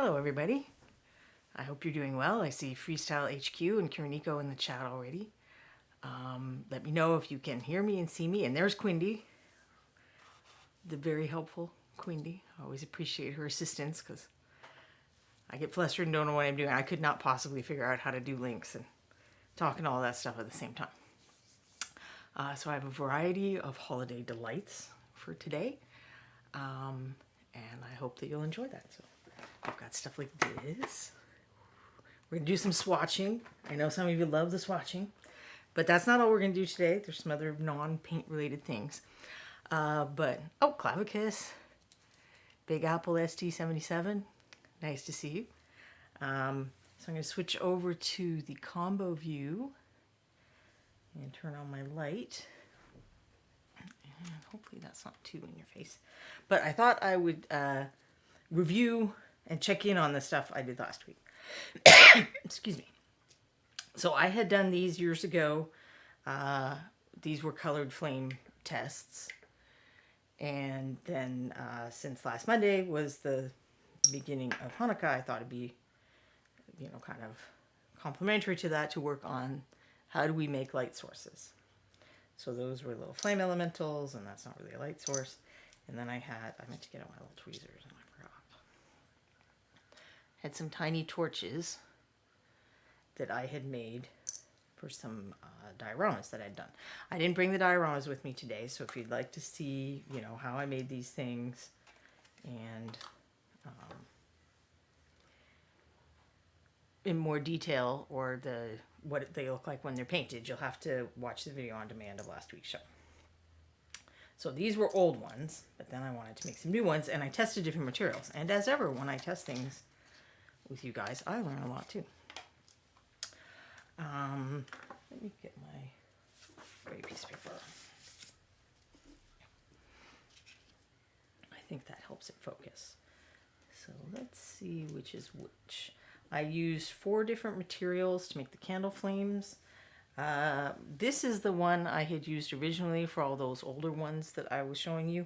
Hello everybody. I hope you're doing well. I see Freestyle HQ and Kiriniko in the chat already. Let me know if you can hear me and see me. And there's Quindy, the very helpful Quindy. I always appreciate her assistance because I get flustered and don't know what I'm doing. I could not possibly figure out how to do links and talk and all that stuff at the same time. So I have a variety of holiday delights for today. And I hope that you'll enjoy that. So I've got stuff like this. We're going to do some swatching. I know some of you love the swatching, but that's not all we're going to do today. There's some other non-paint related things. Oh, Clavicus, Big Apple ST77. Nice to see you. So I'm going to switch over to the combo view and turn on my light. And hopefully that's not too in your face. But I thought I would review and check in on the stuff I did last week. Excuse me. So I had done these years ago. These were colored flame tests. And then since last Monday was the beginning of Hanukkah, I thought it'd be, kind of complementary to that to work on how do we make light sources. So those were little flame elementals, and that's not really a light source. And then I meant to get out my little tweezers, and I forgot. Had some tiny torches that I had made for some dioramas that I'd done. I didn't bring the dioramas with me today, so if you'd like to see, how I made these things and in more detail, or what they look like when they're painted, you'll have to watch the video on demand of last week's show. So these were old ones, but then I wanted to make some new ones, and I tested different materials. And as ever, when I test things with you guys, I learn a lot too. Let me get my gray piece of paper. I think that helps it focus. So let's see which is which. I used 4 different materials to make the candle flames. This is the one I had used originally for all those older ones that I was showing you.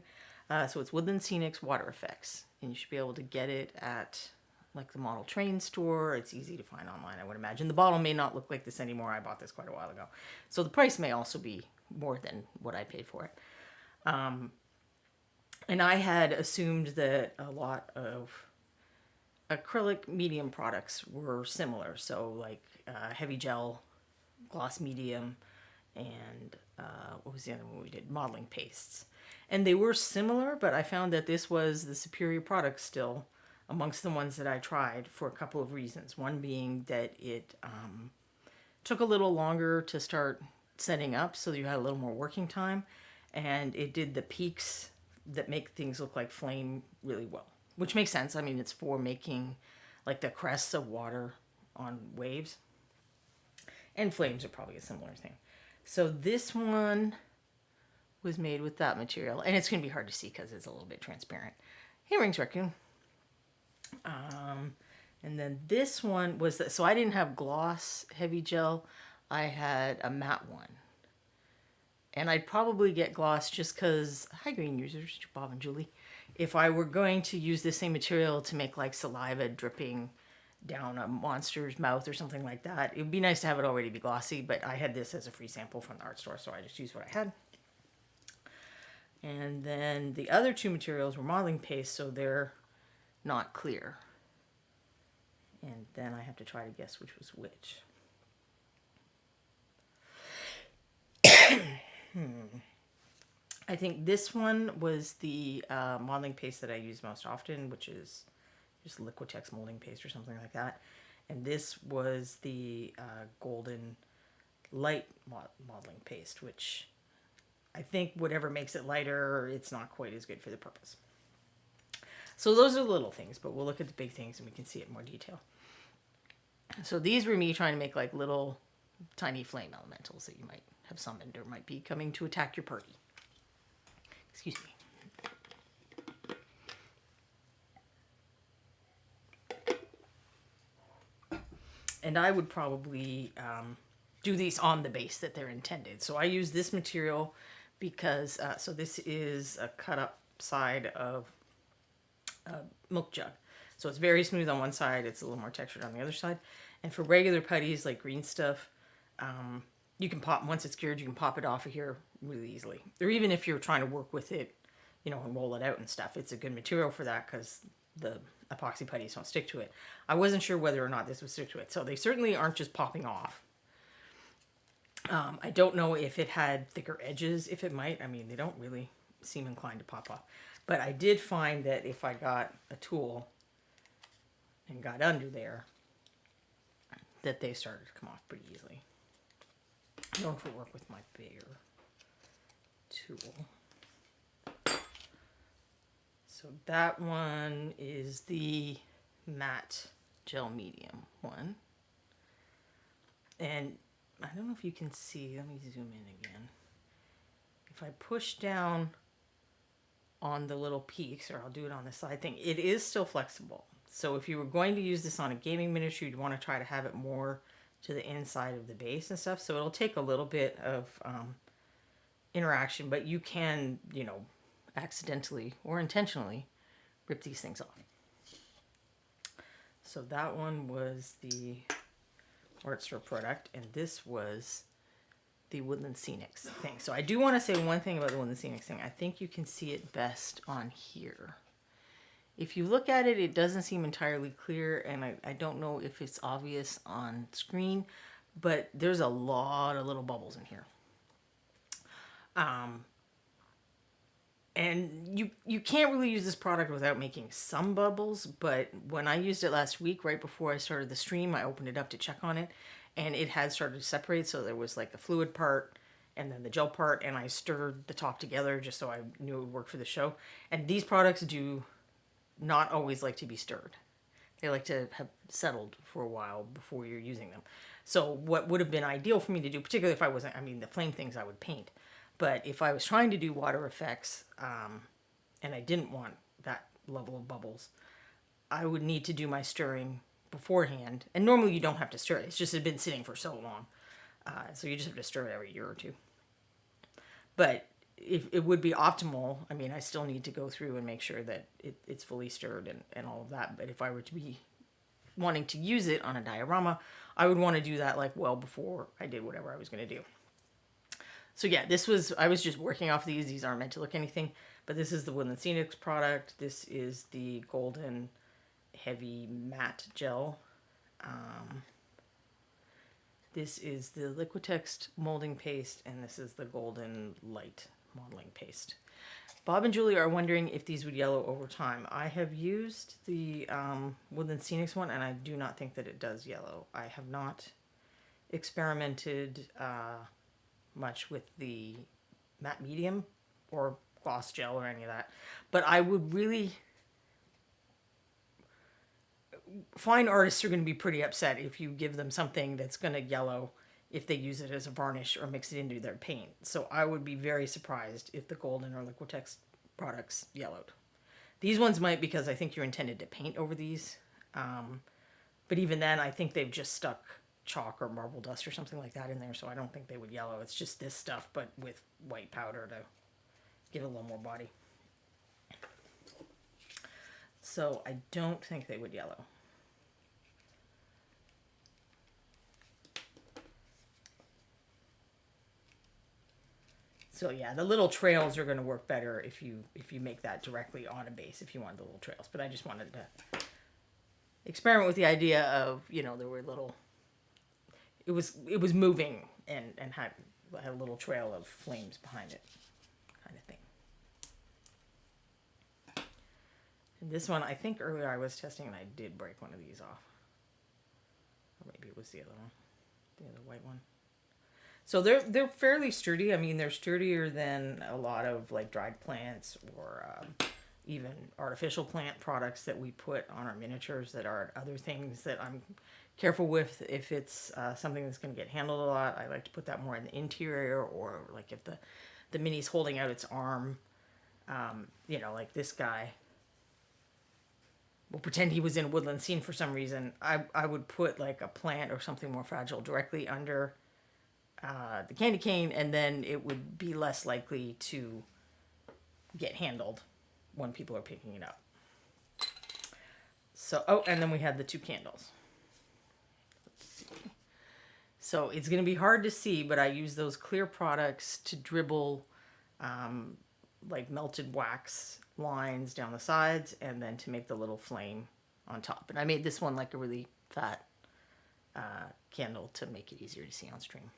So it's Woodland Scenics Water Effects, and you should be able to get it at like the model train store. It's easy to find online, I would imagine. The bottle may not look like this anymore. I bought this quite a while ago. So the price may also be more than what I paid for it. And I had assumed that a lot of acrylic medium products were similar. So like heavy gel, gloss medium, and what was the other one we did? Modeling pastes. And they were similar, but I found that this was the superior product still amongst the ones that I tried for a couple of reasons. One being that it took a little longer to start setting up, so you had a little more working time, and it did the peaks that make things look like flame really well, which makes sense. I mean, it's for making like the crests of water on waves, and flames are probably a similar thing. So this one was made with that material, and it's going to be hard to see because it's a little bit transparent. Hey, Rings Raccoon. And then this one was so I didn't have gloss heavy gel. I had a matte one. And I'd probably get gloss just because, hi green users, Bob and Julie. If I were going to use the same material to make like saliva dripping down a monster's mouth or something like that, it would be nice to have it already be glossy, but I had this as a free sample from the art store, so I just used what I had. And then the other 2 materials were modeling paste, so they're not clear. And then I have to try to guess which was which. I think this one was the modeling paste that I use most often, which is just Liquitex molding paste or something like that. And this was the golden light modeling paste, which I think whatever makes it lighter, it's not quite as good for the purpose. So those are the little things, but we'll look at the big things and we can see it in more detail. So these were me trying to make like little tiny flame elementals that you might have summoned or might be coming to attack your party. Excuse me. And I would probably do these on the base that they're intended. So I use this material because, so this is a cut up side of a milk jug. So it's very smooth on one side. It's a little more textured on the other side. And for regular putties, like green stuff, you can pop, once it's cured, you can pop it off of here really easily. Or even if you're trying to work with it, you know, and roll it out and stuff, it's a good material for that because the epoxy putties don't stick to it. I wasn't sure whether or not this would stick to it. So they certainly aren't just popping off. I don't know if it had thicker edges, if it might. I mean, they don't really seem inclined to pop off. But I did find that if I got a tool and got under there, that they started to come off pretty easily. I don't know if it worked with my bigger tool. So that one is the matte gel medium one. And I don't know if you can see, let me zoom in again. If I push down on the little peaks, or I'll do it on the side thing, it is still flexible. So if you were going to use this on a gaming miniature, you'd want to try to have it more to the inside of the base and stuff. So it'll take a little bit of interaction, but you can, you know, accidentally or intentionally rip these things off. So that one was the Art Store product, and this was the Woodland Scenics thing. So I do want to say one thing about the Woodland Scenics thing. I think you can see it best on here. If you look at it, it doesn't seem entirely clear, and I don't know if it's obvious on screen, but there's a lot of little bubbles in here. And you can't really use this product without making some bubbles, but when I used it last week, right before I started the stream, I opened it up to check on it, and it had started to separate, so there was like the fluid part and then the gel part, and I stirred the top together just so I knew it would work for the show. And these products do not always like to be stirred. They like to have settled for a while before you're using them. So what would have been ideal for me to do, particularly if I wasn't, I mean, the flame things I would paint, but if I was trying to do water effects, and I didn't want that level of bubbles, I would need to do my stirring beforehand. And normally you don't have to stir it. It's just been sitting for so long. So you just have to stir it every year or two. But if it would be optimal, I mean, I still need to go through and make sure that it's fully stirred and all of that. But if I were to be wanting to use it on a diorama, I would want to do that like well before I did whatever I was going to do. So yeah, I was just working off these. These aren't meant to look anything, but this is the Woodland Scenics product. This is the Golden Heavy Matte Gel. This is the Liquitex molding paste, and this is the Golden Light modeling paste. Bob and Julie are wondering if these would yellow over time. I have used the Woodland Scenics one, and I do not think that it does yellow. I have not experimented much with the matte medium or gloss gel or any of that, but I would really find artists are going to be pretty upset if you give them something that's going to yellow if they use it as a varnish or mix it into their paint. So I would be very surprised if the Golden or Liquitex products yellowed. These ones might, because I think you're intended to paint over these, but even then I think they've just stuck chalk or marble dust or something like that in there, so I don't think they would yellow. It's just this stuff, but with white powder to give it a little more body. So I don't think they would yellow. So yeah, the little trails are going to work better if you make that directly on a base, if you want the little trails. But I just wanted to experiment with the idea of, you know, there were little, it was moving and had a little trail of flames behind it, kind of thing. And this one, I think earlier I was testing and I did break one of these off. Or maybe it was the other one, the other white one. So they're fairly sturdy. I mean, they're sturdier than a lot of like dried plants or even artificial plant products that we put on our miniatures that are other things that I'm careful with. If it's something that's going to get handled a lot, I like to put that more in the interior, or like if the mini's holding out its arm, you know, like this guy. We'll pretend he was in a woodland scene for some reason. I would put like a plant or something more fragile directly under the candy cane, and then it would be less likely to get handled when people are picking it up. So, oh, and then we had the 2 candles. Let's see. So it's going to be hard to see, but I use those clear products to dribble like melted wax lines down the sides and then to make the little flame on top. And I made this one like a really fat candle to make it easier to see on stream.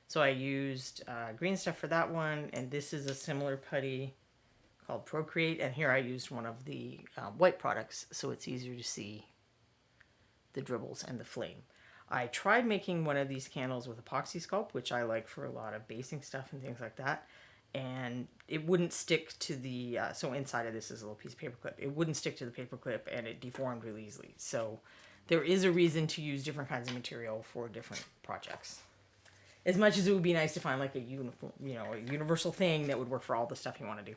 So I used green stuff for that one, and this is a similar putty called Procreate, and here I used one of the white products so it's easier to see the dribbles and the flame. I tried making one of these candles with epoxy sculpt, which I like for a lot of basing stuff and things like that, and it wouldn't stick to the, so inside of this is a little piece of paper clip. It wouldn't stick to the paper clip, and it deformed really easily. So there is a reason to use different kinds of material for different projects. As much as it would be nice to find like a uniform, a universal thing that would work for all the stuff you want to do.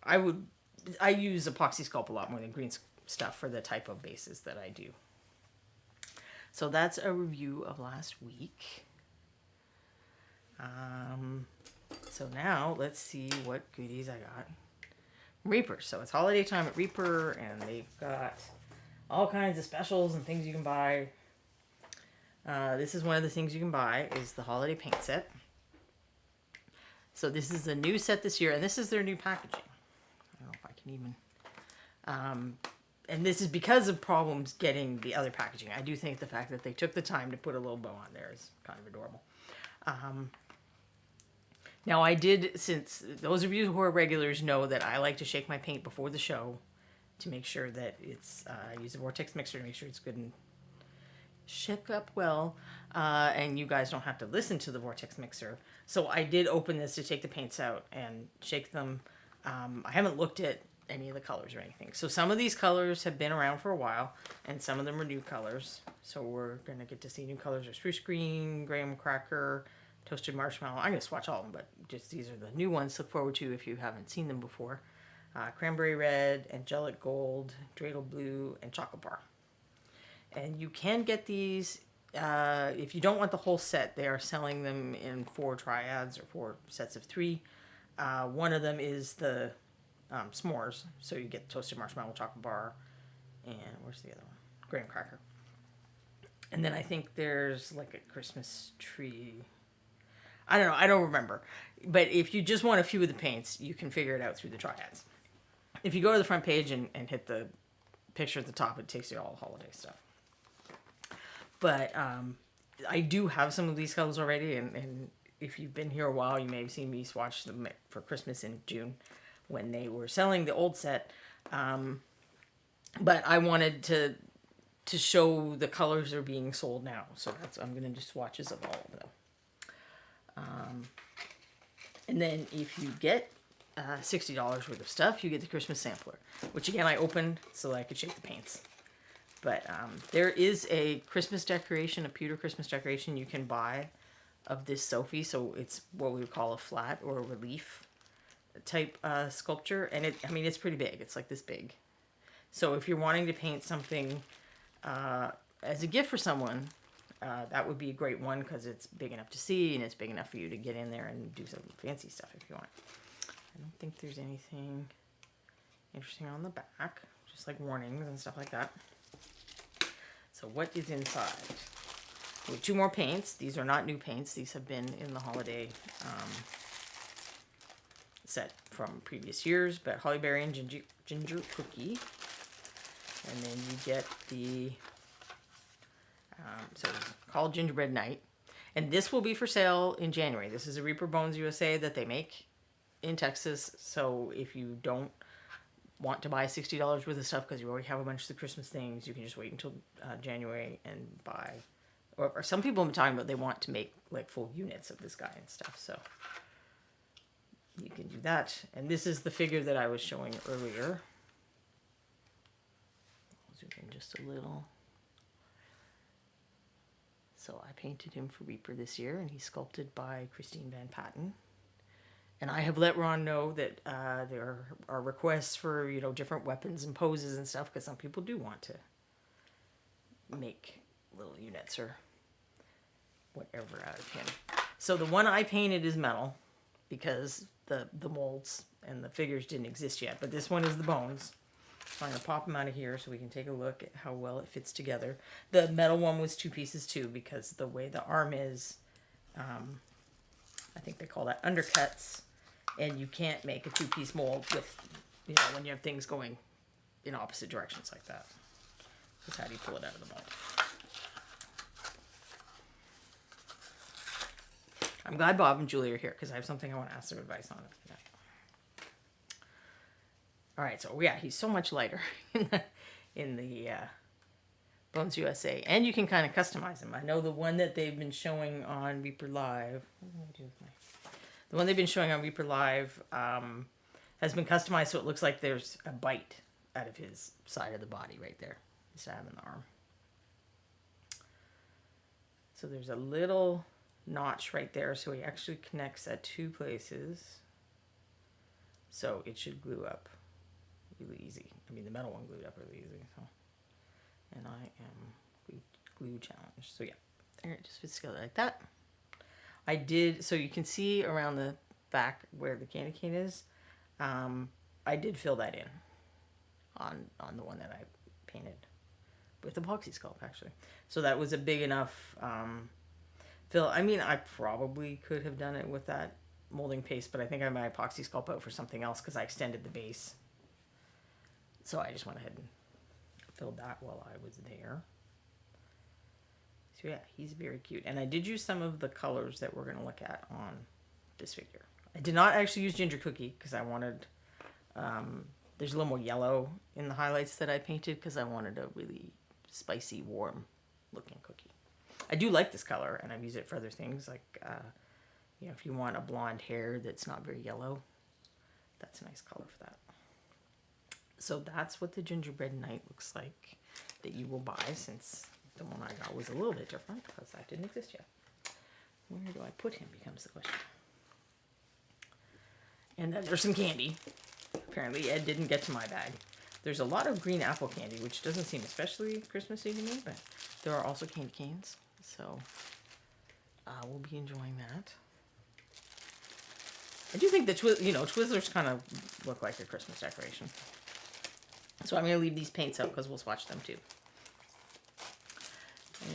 I use epoxy sculpt a lot more than green stuff for the type of bases that I do. So that's a review of last week. So now let's see what goodies I got. Reaper. So it's holiday time at Reaper, and they've got all kinds of specials and things you can buy. This is one of the things you can buy is the holiday paint set. So this is the new set this year, and this is their new packaging. I don't know if I can even... and this is because of problems getting the other packaging. I do think the fact that they took the time to put a little bow on there is kind of adorable. Now I did, since those of you who are regulars know that I like to shake my paint before the show to make sure that it's, I use a vortex mixer to make sure it's good and shook up well, and you guys don't have to listen to the vortex mixer. So I did open this to take the paints out and shake them. I haven't looked at any of the colors or anything. So some of these colors have been around for a while, and some of them are new colors. So we're going to get to see new colors of spruce green, graham cracker, toasted marshmallow. I'm going to swatch all of them, but just these are the new ones to look forward to if you haven't seen them before. Cranberry Red, Angelic Gold, Dreidel Blue, and Chocolate Bar. And you can get these, if you don't want the whole set, they are selling them in 4 triads or 4 sets of 3. One of them is the s'mores, so you get toasted marshmallow, chocolate bar, and where's the other one? Graham cracker. And then I think there's like a Christmas tree. I don't know, I don't remember. But if you just want a few of the paints, you can figure it out through the triads. If you go to the front page and hit the picture at the top, it takes you all holiday stuff. But I do have some of these colors already, and if you've been here a while, you may have seen me swatch them for Christmas in June when they were selling the old set. But I wanted to show the colors that are being sold now, so I'm going to do swatches of all of them. And then if you get $60 worth of stuff, you get the Christmas sampler, which again I opened so that I could shake the paints. But there is a Christmas decoration, a pewter Christmas decoration you can buy of this Sophie. So it's what we would call a flat or a relief type sculpture. And it's pretty big. It's like this big. So if you're wanting to paint something as a gift for someone, that would be a great one because it's big enough to see and it's big enough for you to get in there and do some fancy stuff if you want. I don't think there's anything interesting on the back, just like warnings and stuff like that. So what is inside? We have 2 more paints. These are not new paints. These have been in the holiday set from previous years, but Holly Berry and Ginger Cookie. And then you get the, so it's called Gingerbread Night. And this will be for sale in January. This is a Reaper Bones USA that they make in Texas. So if you don't want to buy $60 worth of stuff because you already have a bunch of the Christmas things, you can just wait until January and buy. Or some people have been talking about they want to make like full units of this guy and stuff. So you can do that. And this is the figure that I was showing earlier. I'll zoom in just a little. So I painted him for Reaper this year, and he's sculpted by Christine Van Patten. And I have let Ron know that there are requests for, different weapons and poses and stuff, because some people do want to make little units or whatever out of him. So the one I painted is metal, because the molds and the figures didn't exist yet. But this one is the bones. So I'm going to pop them out of here so we can take a look at how well it fits together. The metal one was 2 pieces too, because the way the arm is, I think they call that undercuts, and you can't make a 2-piece mold with, when you have things going in opposite directions like that. That's how do you pull it out of the mold. I'm glad Bob and Julie are here because I have something I want to ask their advice on. Yeah. All right, so yeah, he's so much lighter in the Bones USA, and you can kind of customize him. I know the one that they've been showing on Reaper Live. The one they've been showing on Reaper Live has been customized so it looks like there's a bite out of his side of the body right there, instead of having the arm. So there's a little notch right there, so he actually connects at 2 places, so it should glue up really easy. I mean, the metal one glued up really easy, so. And I am glue challenged, so yeah, there, it just fits together like that. I did, so you can see around the back where the candy cane is, I did fill that in on the one that I painted with epoxy sculpt, actually. So that was a big enough fill. I mean, I probably could have done it with that molding paste, but I think I had my epoxy sculpt out for something else because I extended the base. So I just went ahead and filled that while I was there. So yeah, he's very cute. And I did use some of the colors that we're going to look at on this figure. I did not actually use Ginger Cookie because I wanted, there's a little more yellow in the highlights that I painted because I wanted a really spicy, warm looking cookie. I do like this color, and I've used it for other things, like, if you want a blonde hair that's not very yellow, that's a nice color for that. So that's what the Gingerbread Night looks like that you will buy, since the one I got was a little bit different because that didn't exist yet. Where do I put him becomes the question. And then there's some candy. Apparently Ed didn't get to my bag. There's a lot of green apple candy, which doesn't seem especially Christmassy to me, but there are also candy canes. So we'll be enjoying that. I do think the Twizzlers kind of look like a Christmas decoration. So I'm going to leave these paints out because we'll swatch them too.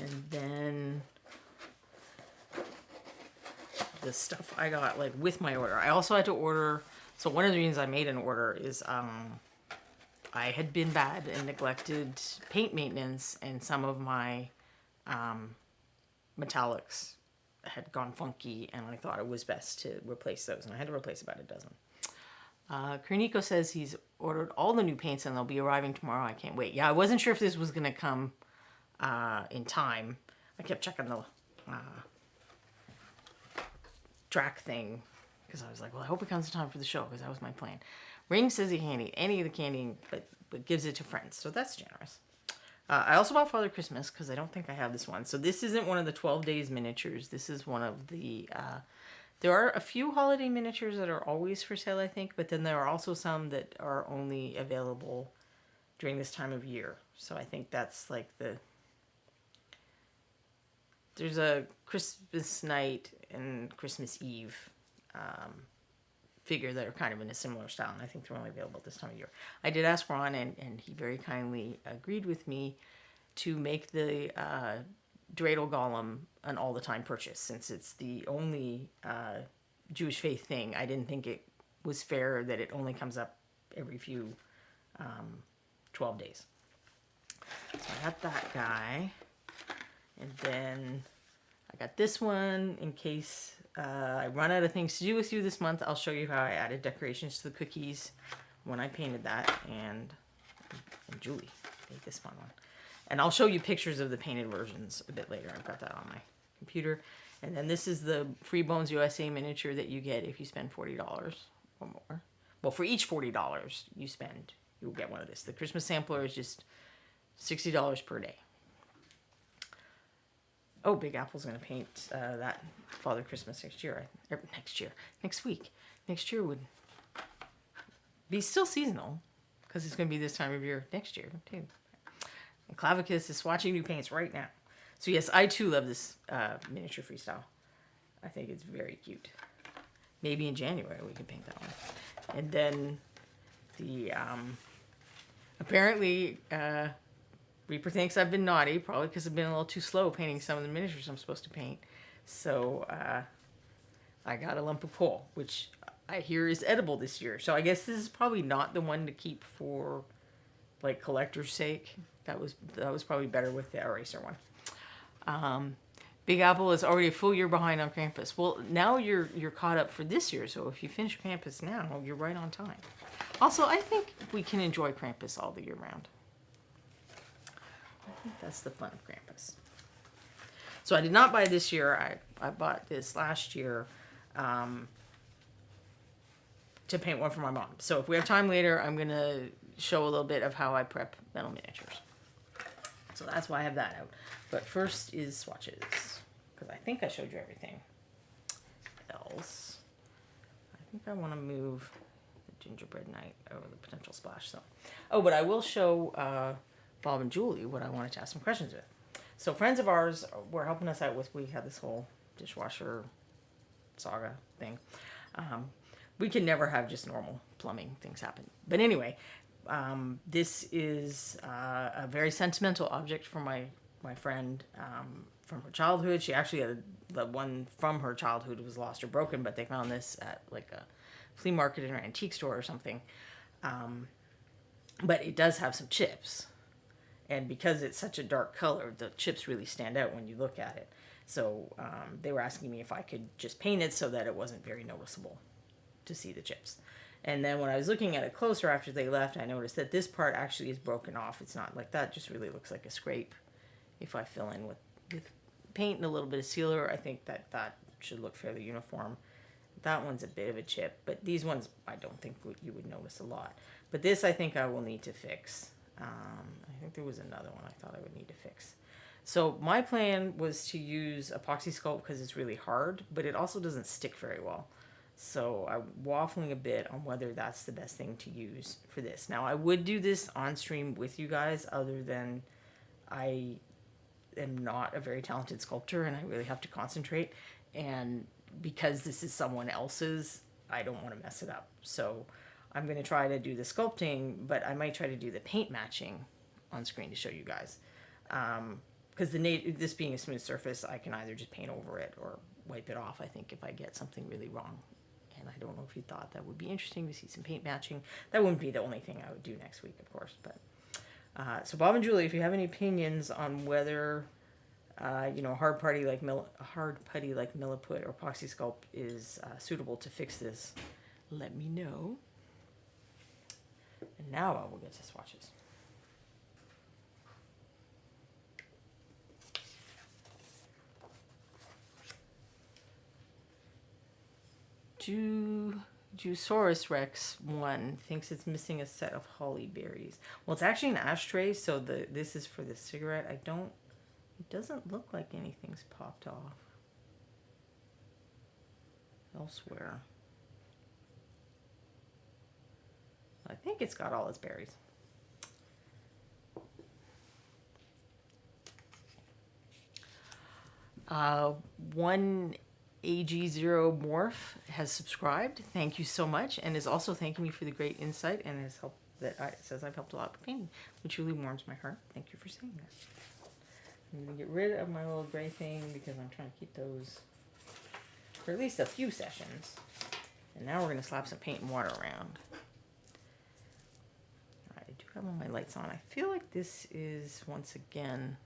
And then the stuff I got like with my order. I also had to order, so one of the reasons I made an order is I had been bad and neglected paint maintenance, and some of my metallics had gone funky, and I thought it was best to replace those, and I had to replace about a dozen. Cranberry says he's ordered all the new paints and they'll be arriving tomorrow. I can't wait. Yeah, I wasn't sure if this was going to come in time. I kept checking the track thing because I was like, well, I hope it comes in time for the show, because that was my plan. Ring says he can't eat any of the candy, but gives it to friends, so that's generous. I also bought Father Christmas because I don't think I have this one. So this isn't one of the 12 Days miniatures. This is one of the... there are a few holiday miniatures that are always for sale, I think, but then there are also some that are only available during this time of year. So I think that's like the... There's a Christmas night and Christmas Eve figure that are kind of in a similar style, and I think they're only available at this time of year. I did ask Ron, and he very kindly agreed with me to make the Dreidel Golem an all-the-time purchase, since it's the only Jewish faith thing. I didn't think it was fair that it only comes up every few 12 days. So I got that guy, and then I got this one in case I run out of things to do with you this month. I'll show you how I added decorations to the cookies when I painted that, and Julie made this fun one. And I'll show you pictures of the painted versions a bit later. I've got that on my computer. And then this is the Free Bones USA miniature that you get if you spend $40 or more. Well, for each $40 you spend, you'll get one of this. The Christmas sampler is just $60 per day. Oh, Big Apple's going to paint that Father Christmas next week. Next year would be still seasonal, because it's going to be this time of year next year, too. And Clavicus is swatching new paints right now. So yes, I too love this miniature freestyle. I think it's very cute. maybe in January we can paint that one. And then the, apparently, Reaper thinks I've been naughty, probably because I've been a little too slow painting some of the miniatures I'm supposed to paint. So, I got a lump of coal, which I hear is edible this year. So I guess this is probably not the one to keep for, like, collector's sake. That was probably better with the eraser one. Big Apple is already a full year behind on Krampus. Well, now you're caught up for this year, so if you finish Krampus now, you're right on time. Also, I think we can enjoy Krampus all the year round. I think that's the fun of Krampus. So I did not buy this year. I bought this last year to paint one for my mom. So if we have time later, I'm going to show a little bit of how I prep metal miniatures. So that's why I have that out. But first is swatches, because I think I showed you everything else. I think I want to move the Gingerbread Night over the potential splash. So, oh, but I will show Bob and Julie what I wanted to ask some questions with. So friends of ours were helping us out with, we had this whole dishwasher saga thing. We can never have just normal plumbing things happen. But anyway, this is a very sentimental object for my friend from her childhood. She actually had the one from her childhood was lost or broken, but they found this at like a flea market or an antique store or something. But it does have some chips. And because it's such a dark color, the chips really stand out when you look at it. So they were asking me if I could just paint it so that it wasn't very noticeable to see the chips. And then when I was looking at it closer after they left, I noticed that this part actually is broken off. It's not like that, just really looks like a scrape. If I fill in with paint and a little bit of sealer, I think that should look fairly uniform. That one's a bit of a chip, but these ones I don't think you would notice a lot. But this I think I will need to fix. I think there was another one I thought I would need to fix. So my plan was to use epoxy sculpt because it's really hard, but it also doesn't stick very well. So I'm waffling a bit on whether that's the best thing to use for this. Now I would do this on stream with you guys, other than I am not a very talented sculptor and I really have to concentrate. And because this is someone else's, I don't want to mess it up. So I'm going to try to do the sculpting, but I might try to do the paint matching on screen to show you guys. Because this being a smooth surface, I can either just paint over it or wipe it off, I think, if I get something really wrong. And I don't know if you thought that would be interesting to see some paint matching. That wouldn't be the only thing I would do next week, of course. But so Bob and Julie, if you have any opinions on whether hard putty like Milliput or epoxy sculpt is suitable to fix this, let me know. And now I will get to swatches. Jusaurus Rex 1 thinks it's missing a set of holly berries. Well, it's actually an ashtray, so this is for the cigarette. It doesn't look like anything's popped off elsewhere. I think it's got all its berries. One AG0 Morph has subscribed. Thank you so much, and is also thanking me for the great insight and has helped. It says I've helped a lot with painting, which really warms my heart. Thank you for saying that. I'm gonna get rid of my little gray thing because I'm trying to keep those for at least a few sessions. And now we're gonna slap some paint and water around. I do have all my lights on. I feel like this is once again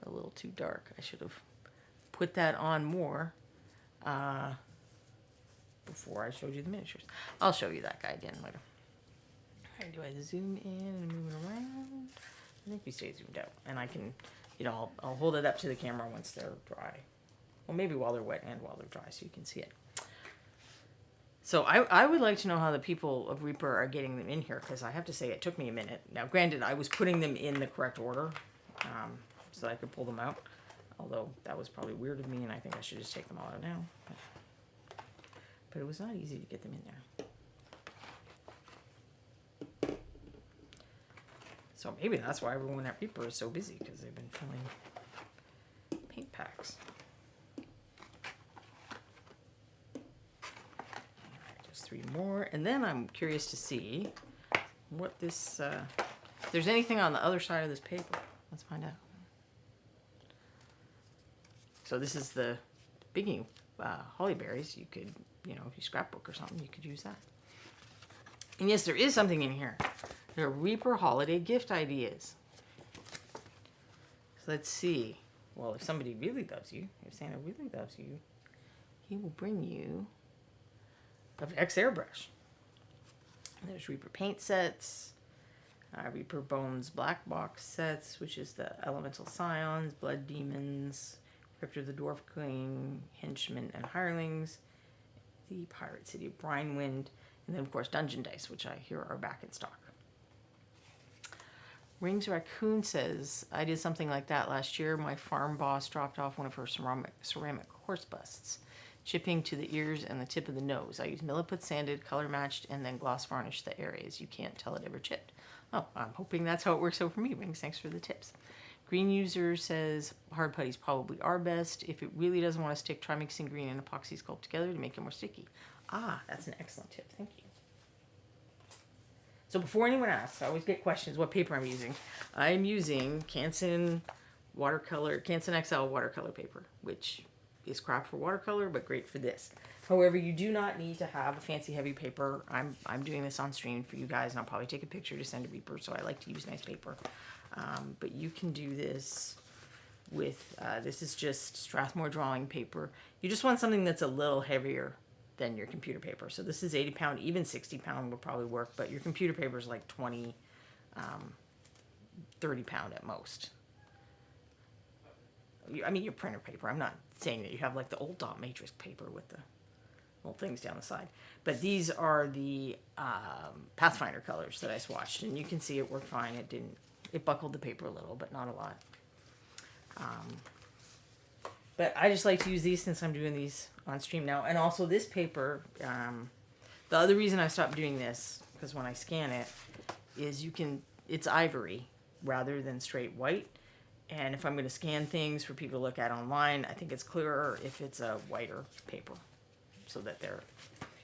a little too dark. I should have put that on more before I showed you the miniatures. I'll show you that guy again later. All right, do I zoom in and move it around? I think we stay zoomed out, and I can, I'll hold it up to the camera once they're dry. Well, maybe while they're wet and while they're dry, so you can see it. So I would like to know how the people of Reaper are getting them in here, because I have to say it took me a minute. Now, granted, I was putting them in the correct order so I could pull them out. Although that was probably weird of me, and I think I should just take them all out now. But it was not easy to get them in there. So maybe that's why everyone at Reaper is so busy, because they've been filling paint packs. 3 more. And then I'm curious to see what this, if there's anything on the other side of this paper. Let's find out. So this is the biggie holly berries. You could, you know, if you scrapbook or something, you could use that. And yes, there is something in here. There are Reaper holiday gift ideas. So let's see. Well, if somebody really loves you, if Santa really loves you, he will bring you a Vex airbrush. There's Reaper paint sets, Reaper Bones black box sets, which is the Elemental Scions, Blood Demons, Cryptor the Dwarf King, Henchmen and Hirelings, the Pirate City of Brinewind, and then of course Dungeon Dice, which I hear are back in stock. Rings Raccoon says, I did something like that last year. My farm boss dropped off one of her ceramic horse busts, chipping to the ears and the tip of the nose. I used Milliput sanded, color matched, and then gloss varnished the areas. You can't tell it ever chipped. Oh, I'm hoping that's how it works out for me. Rings, thanks for the tips. Green User says, hard putties probably are best. If it really doesn't want to stick, try mixing green and epoxy sculpt together to make it more sticky. Ah, that's an excellent tip. Thank you. So before anyone asks, I always get questions what paper I'm using. I'm using Canson XL watercolor paper, which is crap for watercolor, but great for this. However, you do not need to have a fancy heavy paper. I'm doing this on stream for you guys, and I'll probably take a picture to send to Reaper, so I like to use nice paper. But you can do this with, this is just Strathmore drawing paper. You just want something that's a little heavier than your computer paper. So this is 80 pound, even 60 pound would probably work, but your computer paper is like 20, 30 pound at most. I mean, your printer paper. I'm not saying that you have like the old dot matrix paper with the little things down the side. But these are the Pathfinder colors that I swatched, and you can see it worked fine. It buckled the paper a little, but not a lot. But I just like to use these since I'm doing these on stream now. And also this paper, the other reason I stopped doing this, because when I scan it, is it's ivory rather than straight white. And if I'm going to scan things for people to look at online, I think it's clearer if it's a whiter paper, so that they're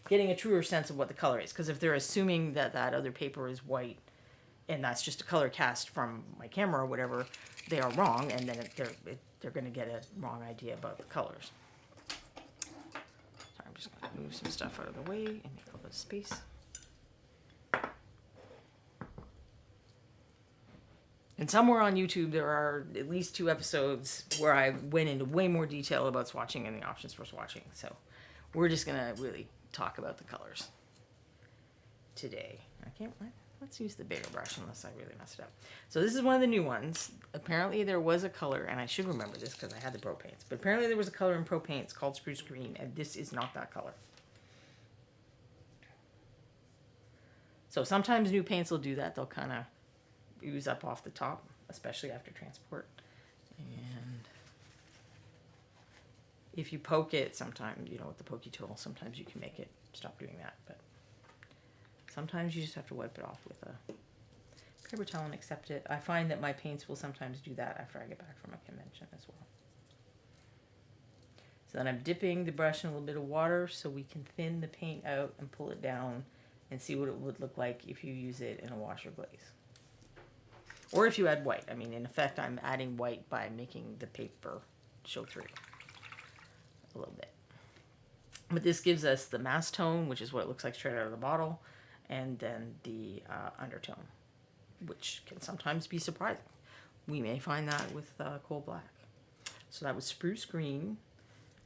getting a truer sense of what the color is. Because if they're assuming that that other paper is white, and that's just a color cast from my camera or whatever, they are wrong, and then they're going to get a wrong idea about the colors. So I'm just going to move some stuff out of the way and make a little space. And somewhere on YouTube, there are at least 2 episodes where I went into way more detail about swatching and the options for swatching. So we're just going to really talk about the colors today. Let's use the bigger brush unless I really messed it up. So this is one of the new ones. Apparently there was a color, and I should remember this because I had the Pro Paints, but apparently there was a color in Pro Paints called Spruce Green, and this is not that color. So sometimes new paints will do that. They'll kind of ooze up off the top, especially after transport. And if you poke it, sometimes, with the pokey tool, sometimes you can make it stop doing that, but sometimes you just have to wipe it off with a paper towel and accept it. I find that my paints will sometimes do that after I get back from a convention as well. So then I'm dipping the brush in a little bit of water so we can thin the paint out and pull it down and see what it would look like if you use it in a wash or glaze. Or if you add white. I mean, in effect, I'm adding white by making the paper show through a little bit. But this gives us the mass tone, which is what it looks like straight out of the bottle, and then the undertone, which can sometimes be surprising. We may find that with coal black. So that was Spruce Green,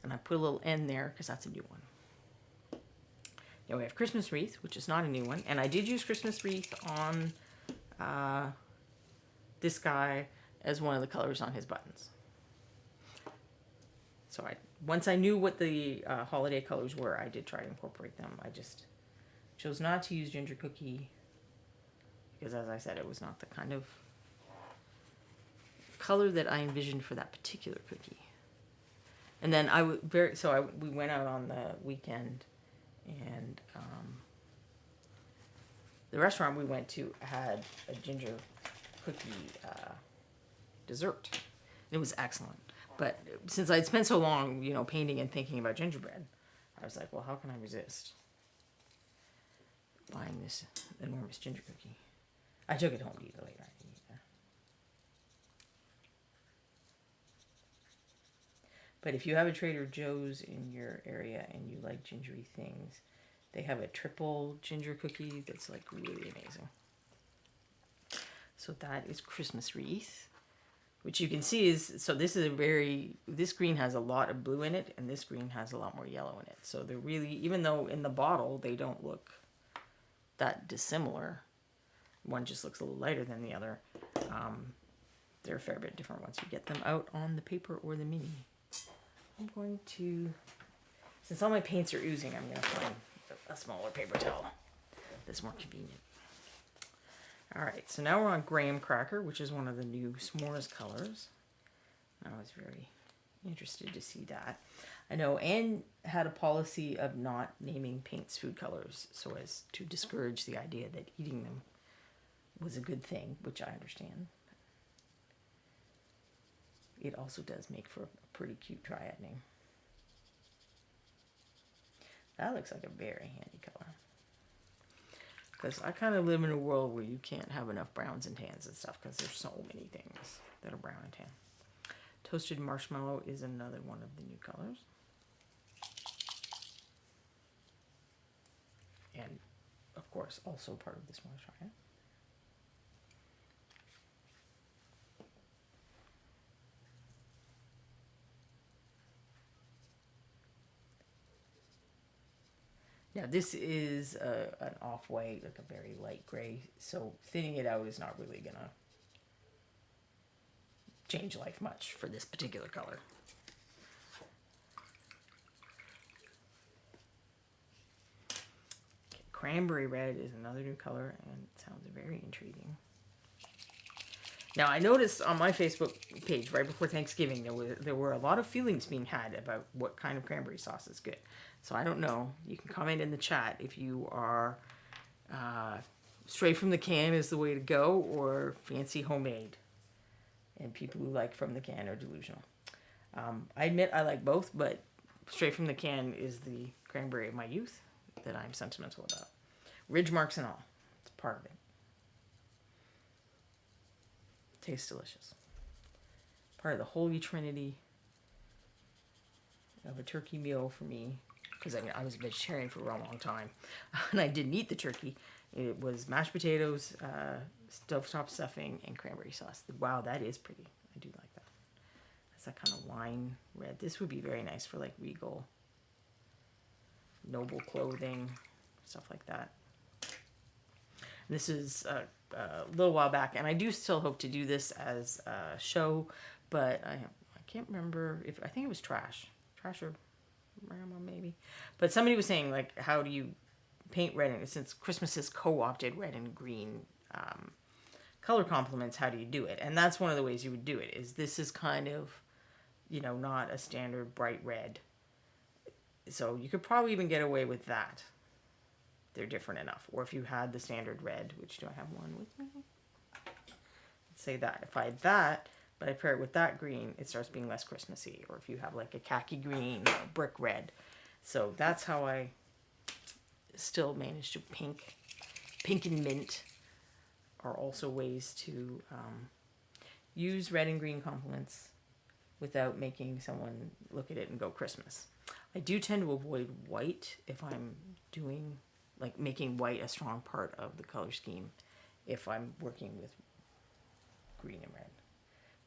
and I put a little N there because that's a new one. Now we have Christmas Wreath, which is not a new one, and I did use Christmas Wreath on this guy as one of the colors on his buttons. So once I knew what the holiday colors were, I did try to incorporate them. I just chose not to use Ginger Cookie because, as I said, it was not the kind of color that I envisioned for that particular cookie. And then we went out on the weekend, and the restaurant we went to had a ginger cookie dessert. It was excellent. But since I'd spent so long, painting and thinking about gingerbread, I was like, well, how can I resist? buying this enormous ginger cookie. I took it home to eat it later. But if you have a Trader Joe's in your area and you like gingery things, they have a triple ginger cookie that's like really amazing. So that is Christmas wreath, which you can see is, so this is this green has a lot of blue in it and this green has a lot more yellow in it. So they're really, even though in the bottle they don't look that dissimilar, one just looks a little lighter than the other, they're a fair bit different once you get them out on the paper or the mini. I'm going to, since all my paints are oozing, I'm going to find a smaller paper towel that's more convenient. Alright, so now we're on graham cracker, which is one of the new s'mores colors. I was very interested to see that. I know Anne had a policy of not naming paints food colors so as to discourage the idea that eating them was a good thing, which I understand. It also does make for a pretty cute triad name. That looks like a very handy color. Because I kind of live in a world where you can't have enough browns and tans and stuff because there's so many things that are brown and tan. Toasted marshmallow is another one of the new colors. And, of course, also part of this s'mores triad. Now this is an off-white, like a very light gray, so thinning it out is not really gonna change life much for this particular color. Okay, Cranberry Red is another new color and it sounds very intriguing. Now I noticed on my Facebook page right before Thanksgiving there were a lot of feelings being had about what kind of cranberry sauce is good. So I don't know. You can comment in the chat if you are straight from the can is the way to go or fancy homemade. And people who like from the can are delusional. I admit I like both, but straight from the can is the cranberry of my youth that I'm sentimental about. Ridge marks and all. It's part of it. Tastes delicious. Part of the holy trinity of a turkey meal for me. Because I was a vegetarian for a long time. And I didn't eat the turkey. It was mashed potatoes, stovetop stuffing, and cranberry sauce. Wow, that is pretty. I do like that. That's that kind of wine red. This would be very nice for like regal, noble clothing, stuff like that. And this is a little while back. And I do still hope to do this as a show. But I can't remember if, I think it was Trash or Grandma maybe, but somebody was saying like, how do you paint red? And since Christmas has co-opted red and green color complements, how do you do it? And that's one of the ways you would do it. Is this is kind of, you know, not a standard bright red, so you could probably even get away with that. They're different enough. Or if you had the standard red, which do I have one with me? Let's say that if I had that. But I pair it with that green, it starts being less Christmassy. Or if you have like a khaki green or a brick red. So that's how I still manage to pink and mint are also ways to use red and green complements without making someone look at it and go Christmas. I do tend to avoid white if I'm doing, like making white a strong part of the color scheme if I'm working with green and red.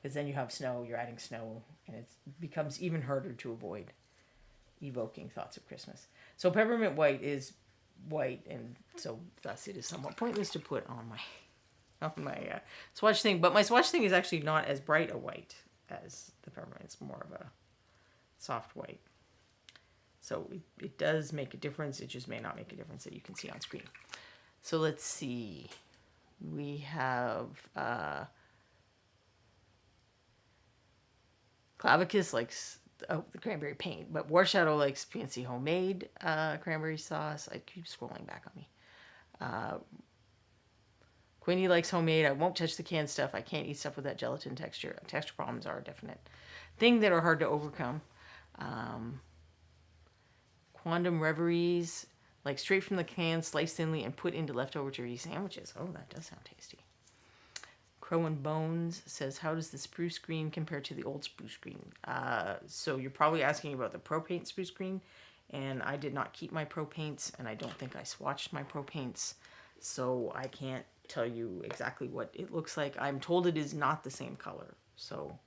Because then you have snow, you're adding snow, and it becomes even harder to avoid evoking thoughts of Christmas. So peppermint white is white, and so thus it is somewhat pointless to put on my swatch thing. But my swatch thing is actually not as bright a white as the peppermint. It's more of a soft white. So it does make a difference. It just may not make a difference that you can see on screen. So let's see. We have... Clavicus likes the cranberry paint, but War Shadow likes fancy homemade cranberry sauce. I keep scrolling back on me. Queenie likes homemade. I won't touch the canned stuff. I can't eat stuff with that gelatin texture. Texture problems are a definite thing that are hard to overcome. Quantum Reveries like straight from the can, sliced thinly, and put into leftover turkey sandwiches. Oh, that does sound tasty. Crow and Bones says, how does the spruce green compare to the old spruce green? So you're probably asking about the Pro Paint spruce green, and I did not keep my Pro Paints, and I don't think I swatched my Pro Paints, so I can't tell you exactly what it looks like. I'm told it is not the same color, so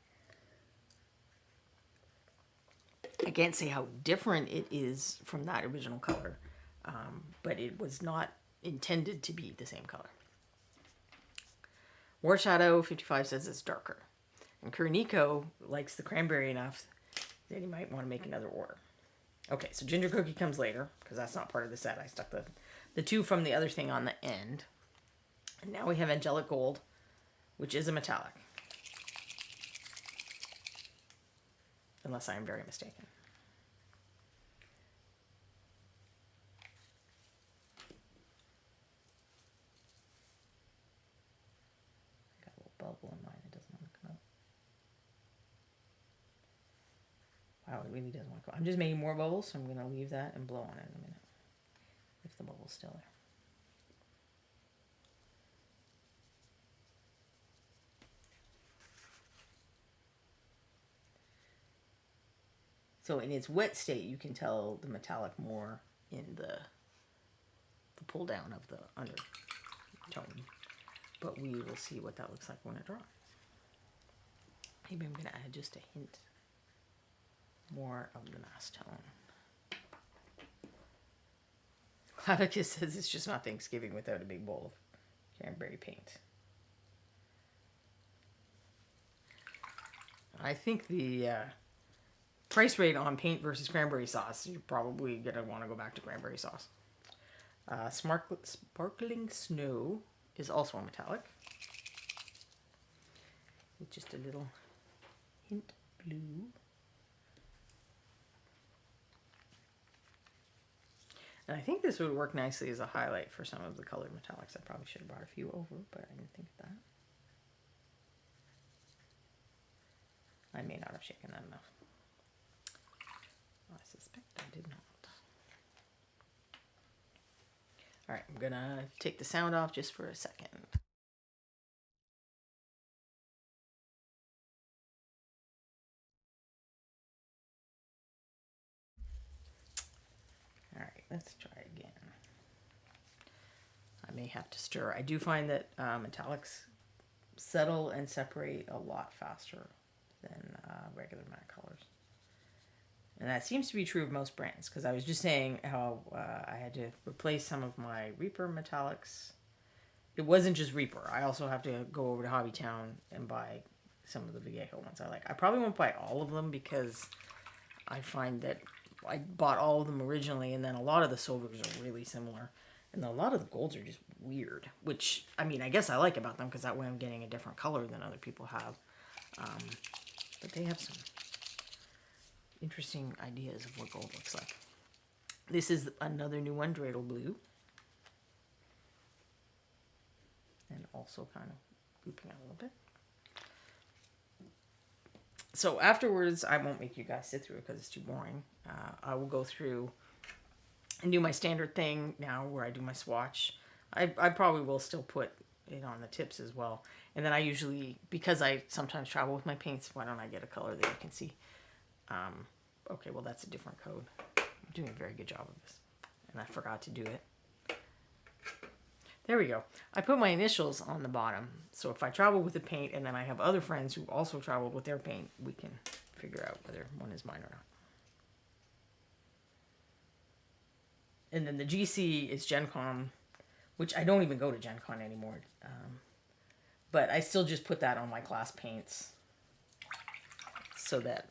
I can't say how different it is from that original color, but it was not intended to be the same color. War Shadow 55 says it's darker. And Kurnico likes the cranberry enough that he might want to make another order. Okay, so Ginger Cookie comes later, because that's not part of the set. I stuck the two from the other thing on the end. And now we have Angelic Gold, which is a metallic. Unless I am very mistaken. Got a little bubble in mine. It doesn't want to come out. Wow, it really doesn't want to come out. I'm just making more bubbles, so I'm going to leave that and blow on it in a minute. If the bubble's still there. So in its wet state, you can tell the metallic more in the pull down of the undertone. But we will see what that looks like when it dries. Maybe I'm going to add just a hint more of the mass tone. Cladicus says it's just not Thanksgiving without a big bowl of cranberry paint. I think the price rate on paint versus cranberry sauce, you're probably going to want to go back to cranberry sauce. Sparkling Snow is also a metallic. With just a little hint blue. And I think this would work nicely as a highlight for some of the colored metallics. I probably should have brought a few over, but I didn't think of that. I may not have shaken that enough. I suspect I did not. All right, I'm gonna take the sound off just for a second. All right, let's try again. I may have to stir. I do find that metallics settle and separate a lot faster than regular matte colors. And that seems to be true of most brands, because I was just saying how I had to replace some of my Reaper metallics. It wasn't just Reaper. I also have to go over to Hobbytown and buy some of the Viejo ones I like. I probably won't buy all of them because I find that I bought all of them originally, and then a lot of the silvers are really similar. And a lot of the golds are just weird, which, I mean, I guess I like about them because that way I'm getting a different color than other people have. But they have some interesting ideas of what gold looks like. This is another new one, Dreidel Blue. And also kind of gooping out a little bit. So afterwards, I won't make you guys sit through it because it's too boring. I will go through and do my standard thing now where I do my swatch. I probably will still put it on the tips as well. And then I usually, because I sometimes travel with my paints, why don't I get a color that you can see? Okay, well, that's a different code. I'm doing a very good job of this. And I forgot to do it. There we go. I put my initials on the bottom. So if I travel with the paint and then I have other friends who also traveled with their paint, we can figure out whether one is mine or not. And then the GC is Gen Con, which I don't even go to Gen Con anymore. But I still just put that on my class paints. So that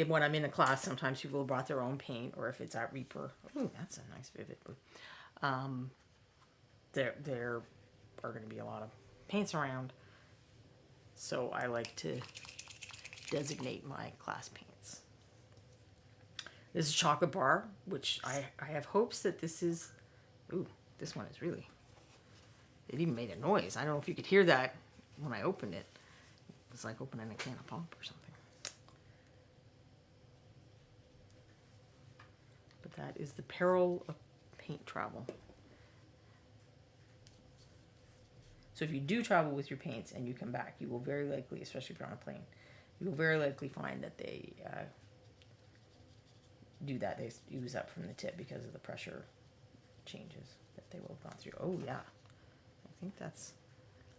when I'm in a class, sometimes people brought their own paint, or if it's at Reaper. Ooh, that's a nice vivid blue. There are going to be a lot of paints around. So I like to designate my class paints. This is Chocolate Bar, which I have hopes that this is... Ooh, this one is really... It even made a noise. I don't know if you could hear that when I opened it. It was like opening a can of pop or something. But that is the Peril of paint travel. So if you do travel with your paints and you come back, you will very likely, especially if you're on a plane, you will very likely find that they do that. They use up from the tip because of the pressure changes that they will have gone through. Oh yeah, I think that's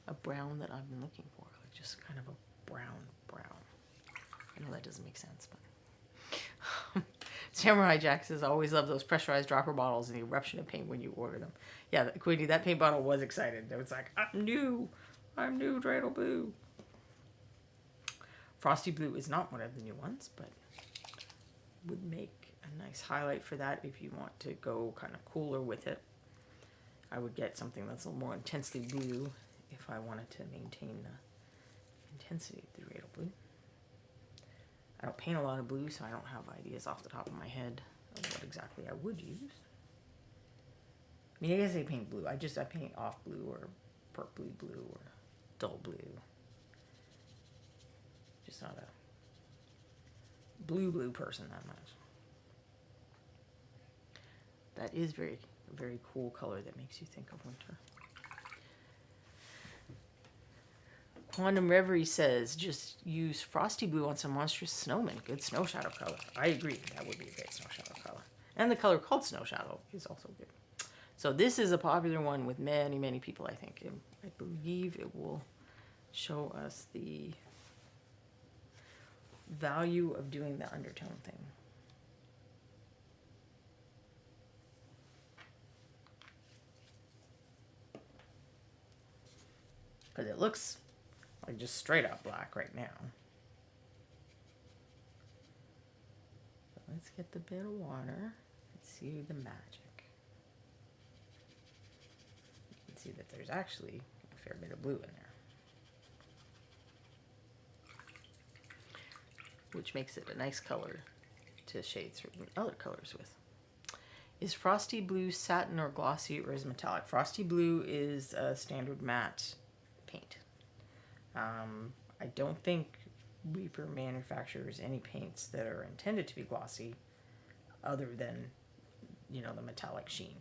a brown that I've been looking for, like just kind of a brown. I know that doesn't make sense, but Samurai Jack says, always love those pressurized dropper bottles and the eruption of paint when you order them. Yeah, Queenie, that paint bottle was excited. It was like, I'm new Dreidel Blue. Frosty Blue is not one of the new ones, but would make a nice highlight for that if you want to go kind of cooler with it. I would get something that's a little more intensely blue if I wanted to maintain the intensity of the Dreidel Blue. I don't paint a lot of blue, so I don't have ideas off the top of my head of what exactly I would use. I mean, I guess I paint blue. I paint off blue or purpley blue or dull blue. Just not a blue person that much. That is a very cool color that makes you think of winter. Quantum Reverie says, just use Frosty Blue on some monstrous snowmen. Good snow shadow color. I agree. That would be a great snow shadow color. And the color called Snow Shadow is also good. So this is a popular one with many, many people, I think. And I believe it will show us the value of doing the undertone thing. Because it looks like just straight up black right now. So let's get the bit of water and see the magic. You can see that there's actually a fair bit of blue in there, which makes it a nice color to shade certain other colors with. Is Frosty Blue satin or glossy or is metallic? Frosty Blue is a standard matte paint. I don't think Reaper manufactures any paints that are intended to be glossy other than, you know, the metallic sheen.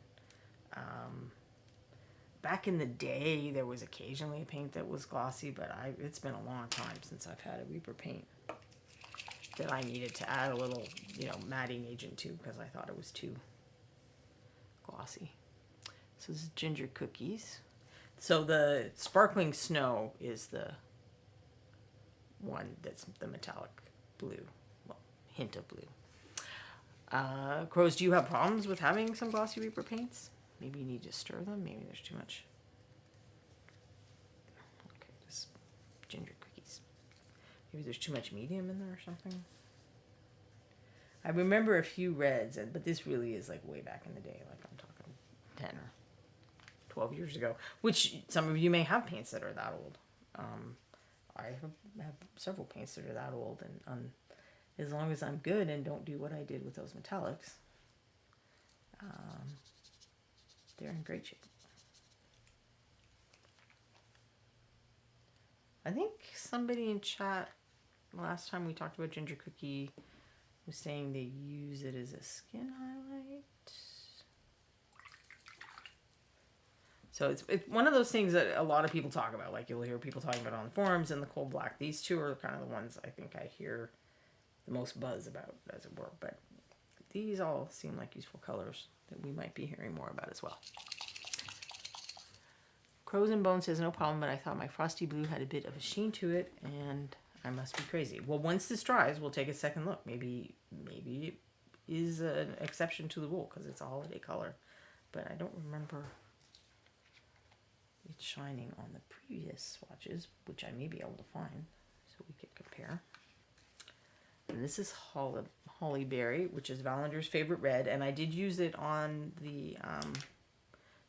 Back in the day, there was occasionally a paint that was glossy, but it's been a long time since I've had a Reaper paint that I needed to add a little, you know, matting agent to because I thought it was too glossy. So this is Ginger Cookies. So the Sparkling Snow is the one that's the metallic blue, well, hint of blue. Crows, do you have problems with having some glossy Reaper paints? Maybe you need to stir them. Maybe there's too much. Okay, just Ginger Cookies. Maybe there's too much medium in there or something. I remember a few reds, but this really is like way back in the day. Like I'm talking 10 or 12 years ago, which some of you may have paints that are that old. I have several paints that are that old, and as long as I'm good and don't do what I did with those metallics, they're in great shape. I think somebody in chat last time we talked about Ginger Cookie was saying they use it as a skin highlight. So it's one of those things that a lot of people talk about. Like you'll hear people talking about on the forums and the coal black. These two are kind of the ones I think I hear the most buzz about, as it were. But these all seem like useful colors that we might be hearing more about as well. Crows and Bones says, no problem, but I thought my Frosty Blue had a bit of a sheen to it, and I must be crazy. Well, once this dries, we'll take a second look. Maybe it is an exception to the rule because it's a holiday color. But I don't remember it's shining on the previous swatches, which I may be able to find, so we can compare. And this is Holly Berry, which is Valander's favorite red, and I did use it on the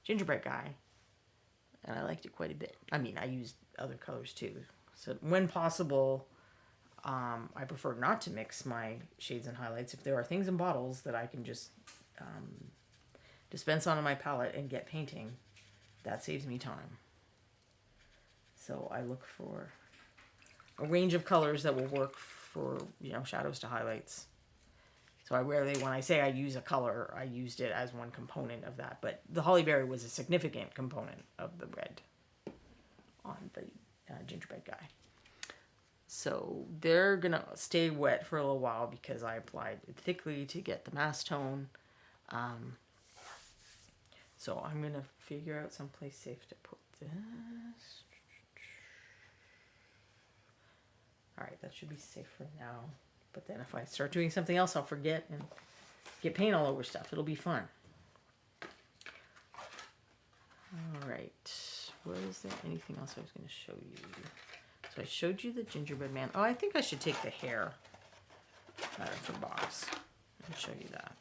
gingerbread guy, and I liked it quite a bit. I mean, I used other colors too. So when possible, I prefer not to mix my shades and highlights. If there are things in bottles that I can just dispense onto my palette and get painting, that saves me time. So I look for a range of colors that will work for, you know, shadows to highlights. So I rarely, when I say I use a color, I used it as one component of that. But the holly berry was a significant component of the red on the gingerbread guy. So they're going to stay wet for a little while because I applied it thickly to get the mass tone. So I'm going to figure out someplace safe to put this. Alright, that should be safe for now. But then if I start doing something else, I'll forget and get paint all over stuff. It'll be fun. Alright. Was there anything else I was going to show you? So I showed you the gingerbread man. Oh, I think I should take the hair out of the box and show you that.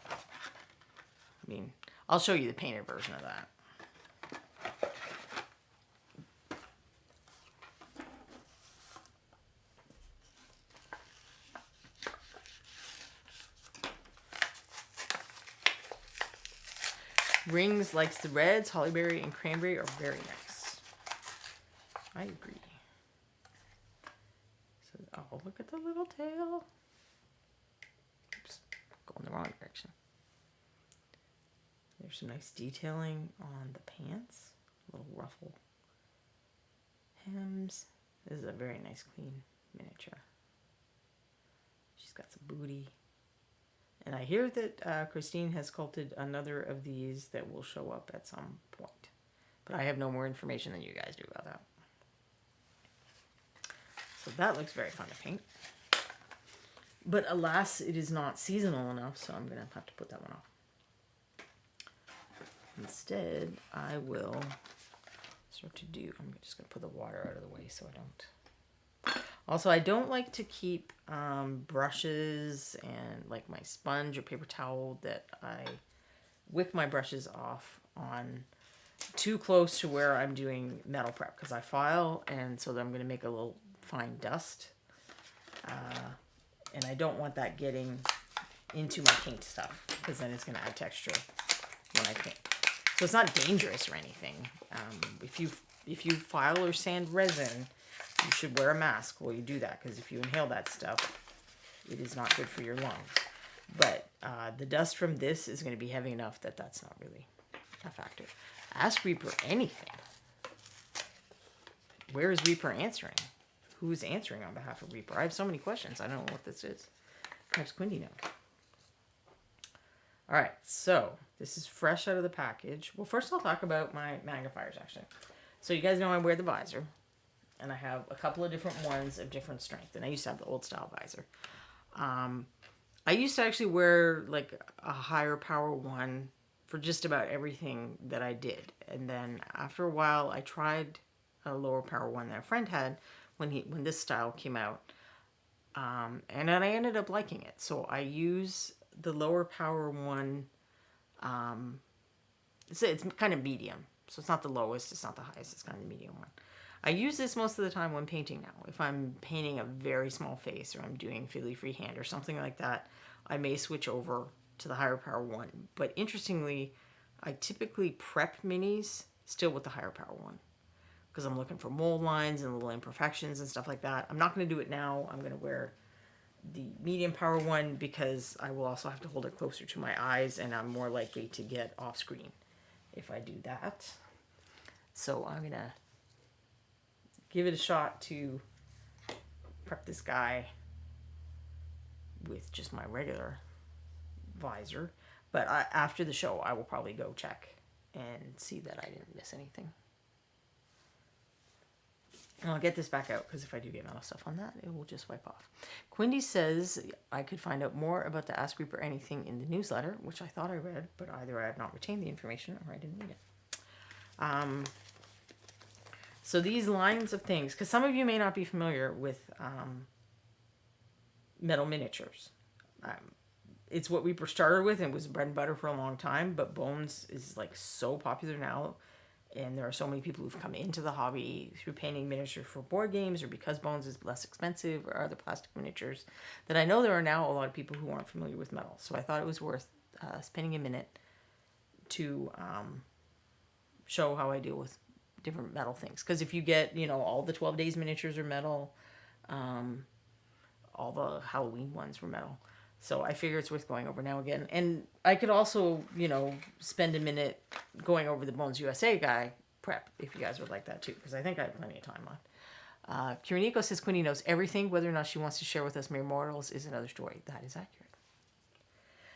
I mean, I'll show you the painted version of that. Rings likes the reds, hollyberry, and cranberry are very nice. I agree. So, oh, look at the little tail. Oops, going the wrong direction. There's some nice detailing on the pants. Little ruffle hems. This is a very nice, clean miniature. She's got some booty. And I hear that Christine has sculpted another of these that will show up at some point. But I have no more information than you guys do about that. So that looks very fun to paint. But alas, it is not seasonal enough, so I'm going to have to put that one off. Instead, I will start to do, I'm just going to put the water out of the way so I don't. Also, I don't like to keep brushes and like my sponge or paper towel that I wick my brushes off on too close to where I'm doing metal prep because I file, and so I'm going to make a little fine dust. And I don't want that getting into my paint stuff because then it's going to add texture when I paint. So it's not dangerous or anything. If you file or sand resin, you should wear a mask while you do that, because if you inhale that stuff, it is not good for your lungs. But the dust from this is going to be heavy enough that that's not really a factor. Ask Reaper anything. Where is Reaper answering? Who's answering on behalf of Reaper? I have so many questions. I don't know what this is. Perhaps Quindy knows. All right, so this is fresh out of the package. Well, first I'll talk about my magnifiers, actually. So you guys know I wear the visor. And I have a couple of different ones of different strength. And I used to have the old style visor. I used to actually wear like a higher power one for just about everything that I did. And then after a while, I tried a lower power one that a friend had when this style came out. And then I ended up liking it. So I use the lower power one. It's kind of medium. So it's not the lowest, it's not the highest, it's kind of the medium one. I use this most of the time when painting now. If I'm painting a very small face or I'm doing fiddly freehand or something like that, I may switch over to the higher power one. But interestingly, I typically prep minis still with the higher power one because I'm looking for mold lines and little imperfections and stuff like that. I'm not going to do it now. I'm going to wear the medium power one because I will also have to hold it closer to my eyes and I'm more likely to get off screen if I do that. So I'm going to give it a shot to prep this guy with just my regular visor. But after the show, I will probably go check and see that I didn't miss anything. And I'll get this back out because if I do get metal stuff on that, it will just wipe off. Quindy says I could find out more about the Ask Reaper Anything in the newsletter, which I thought I read, but either I have not retained the information or I didn't read it. So these lines of things, because some of you may not be familiar with metal miniatures. It's what Reaper started with and was bread and butter for a long time, but bones is like so popular now. And there are so many people who've come into the hobby through painting miniatures for board games or because bones is less expensive or other plastic miniatures that I know there are now a lot of people who aren't familiar with metal. So I thought it was worth spending a minute to show how I deal with different metal things. Because if you get, all the 12 Days miniatures are metal, all the Halloween ones were metal. So I figure it's worth going over now again. And I could also, you know, spend a minute going over the Bones USA guy prep if you guys would like that too, because I think I have plenty of time left. Kiriniko says Quinny knows everything. Whether or not she wants to share with us mere mortals is another story. That is accurate.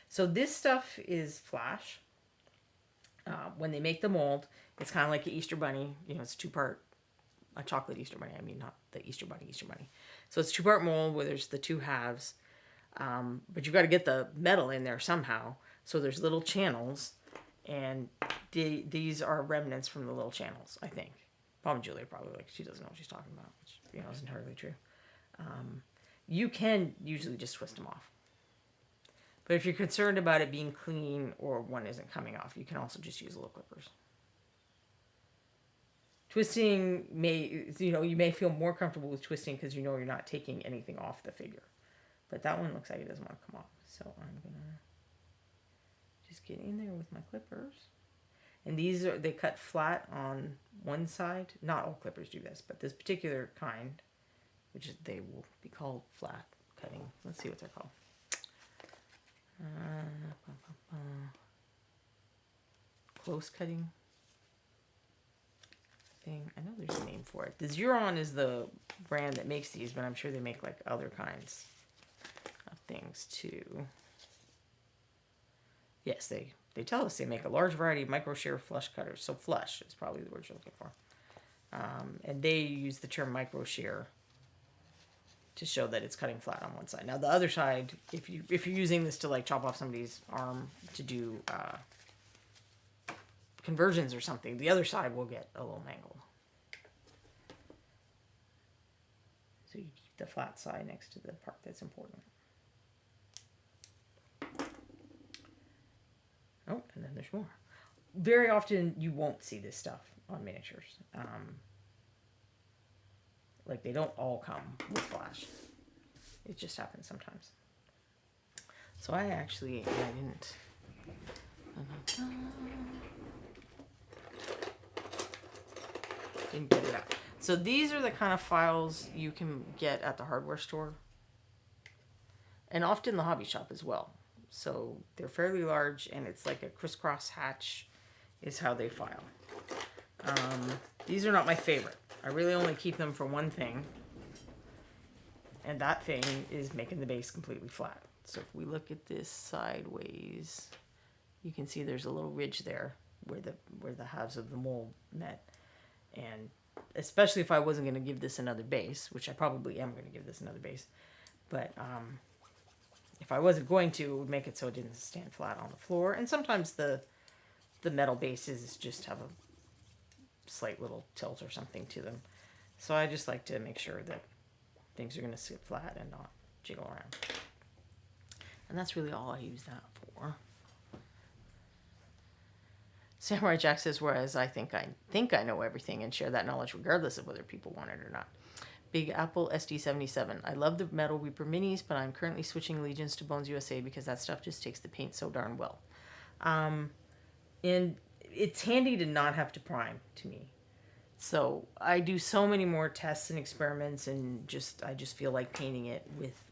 So this stuff is flash. When they make the mold, it's kind of like an Easter bunny. You know, it's a chocolate Easter bunny. I mean, not the Easter bunny. So it's a 2-part mold where there's the 2 halves. But you've got to get the metal in there somehow. So there's little channels, and these are remnants from the little channels, I think. Probably Julia, like, she doesn't know what she's talking about, which, you know, is entirely true. You can usually just twist them off. But if you're concerned about it being clean or one isn't coming off, you can also just use little clippers. Twisting you may feel more comfortable with twisting because you know you're not taking anything off the figure. But that one looks like it doesn't want to come off. So I'm going to just get in there with my clippers. And they cut flat on one side. Not all clippers do this, but this particular kind, they will be called flat cutting. Let's see what they're called. Close cutting thing. I know there's a name for it. The Xuron is the brand that makes these, but I'm sure they make like other kinds of things too. Yes, they tell us they make a large variety of micro shear flush cutters. So flush is probably the word you're looking for. And they use the term micro shear to show that it's cutting flat on one side. Now the other side, if you're using this to like chop off somebody's arm to do conversions or something, the other side will get a little mangled. So you keep the flat side next to the part that's important. Oh, and then there's more. Very often you won't see this stuff on miniatures. Like they don't all come with flash. It just happens sometimes. So I didn't. Didn't get it out. So these are the kind of files you can get at the hardware store. And often the hobby shop as well. So they're fairly large, and it's like a crisscross hatch is how they file. These are not my favorite. I really only keep them for one thing. And that thing is making the base completely flat. So if we look at this sideways, you can see there's a little ridge there where the halves of the mold met. And especially if I wasn't going to give this another base, which I probably am going to give this another base. But if I wasn't going to, it would make it so it didn't stand flat on the floor. And sometimes the metal bases just have a slight little tilt or something to them. So I just like to make sure that things are going to sit flat and not jiggle around. And that's really all I use that for. Samurai Jack says, whereas I think I know everything and share that knowledge regardless of whether people want it or not. Big Apple SD77. I love the Metal Reaper minis, but I'm currently switching Legions to Bones USA because that stuff just takes the paint so darn well. And it's handy to not have to prime, to me. So I do so many more tests and experiments, and I just feel like painting it with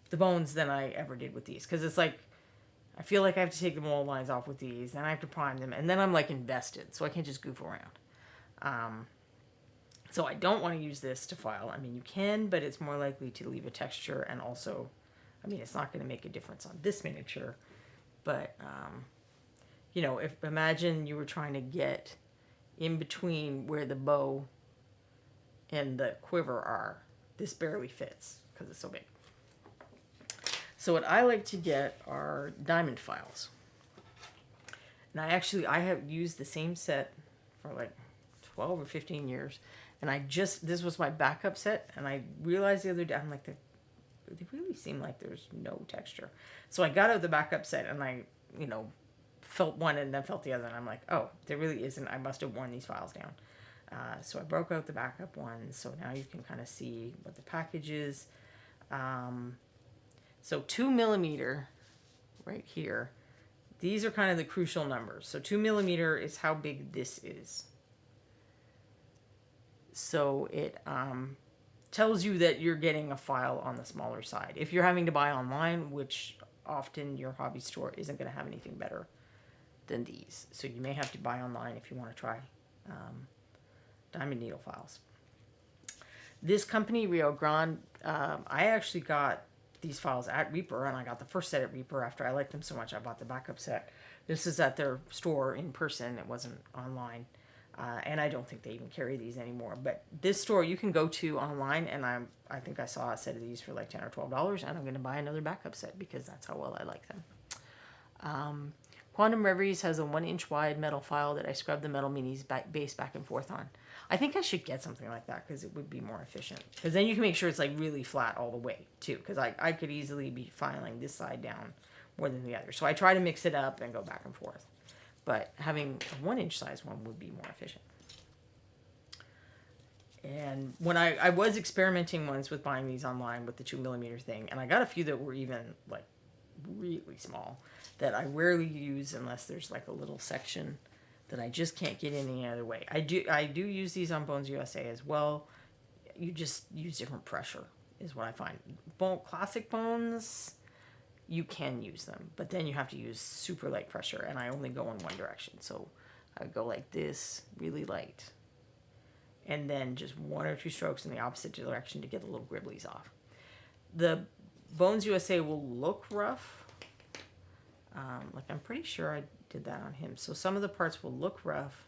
the bones than I ever did with these. Because it's like, I feel like I have to take the mold lines off with these, and I have to prime them, and then I'm like invested, so I can't just goof around. So I don't want to use this to file. I mean, you can, but it's more likely to leave a texture, and also, I mean, it's not going to make a difference on this miniature, but, you know, imagine you were trying to get in between where the bow and the quiver are. This barely fits, because it's so big. So what I like to get are diamond files. And I have used the same set for like 12 or 15 years. And this was my backup set. And I realized the other day, I'm like, they really seem like there's no texture. So I got out the backup set and I, felt one and then felt the other. And I'm like, oh, there really isn't. I must have worn these files down. So I broke out the backup ones. So now you can kind of see what the package is. So 2mm right here, these are kind of the crucial numbers. So 2mm is how big this is. So tells you that you're getting a file on the smaller side. If you're having to buy online, which often your hobby store isn't going to have anything better than these. So you may have to buy online if you want to try diamond needle files. This company, Rio Grande, I actually got these files at Reaper, and I got the first set at Reaper after I liked them so much I bought the backup set. This is at their store in person. It wasn't online. And I don't think they even carry these anymore. But this store you can go to online, and I think I saw a set of these for like $10 or $12, and I'm going to buy another backup set because that's how well I like them. Quantum Reveries has a 1-inch wide metal file that I scrubbed the metal minis base back and forth on. I think I should get something like that because it would be more efficient. Because then you can make sure it's like really flat all the way too. Because I could easily be filing this side down more than the other. So I try to mix it up and go back and forth. But having a 1-inch size one would be more efficient. And when I was experimenting once with buying these online with the 2mm thing, and I got a few that were even like really small that I rarely use unless there's like a little section that I just can't get any other way. I do use these on Bones USA as well. You just use different pressure is what I find. Classic bones, you can use them, but then you have to use super light pressure, and I only go in one direction. So I go like this, really light, and then just 1 or 2 strokes in the opposite direction to get the little gribblies off. The Bones USA will look rough. Like I'm pretty sure I did that on him. So some of the parts will look rough,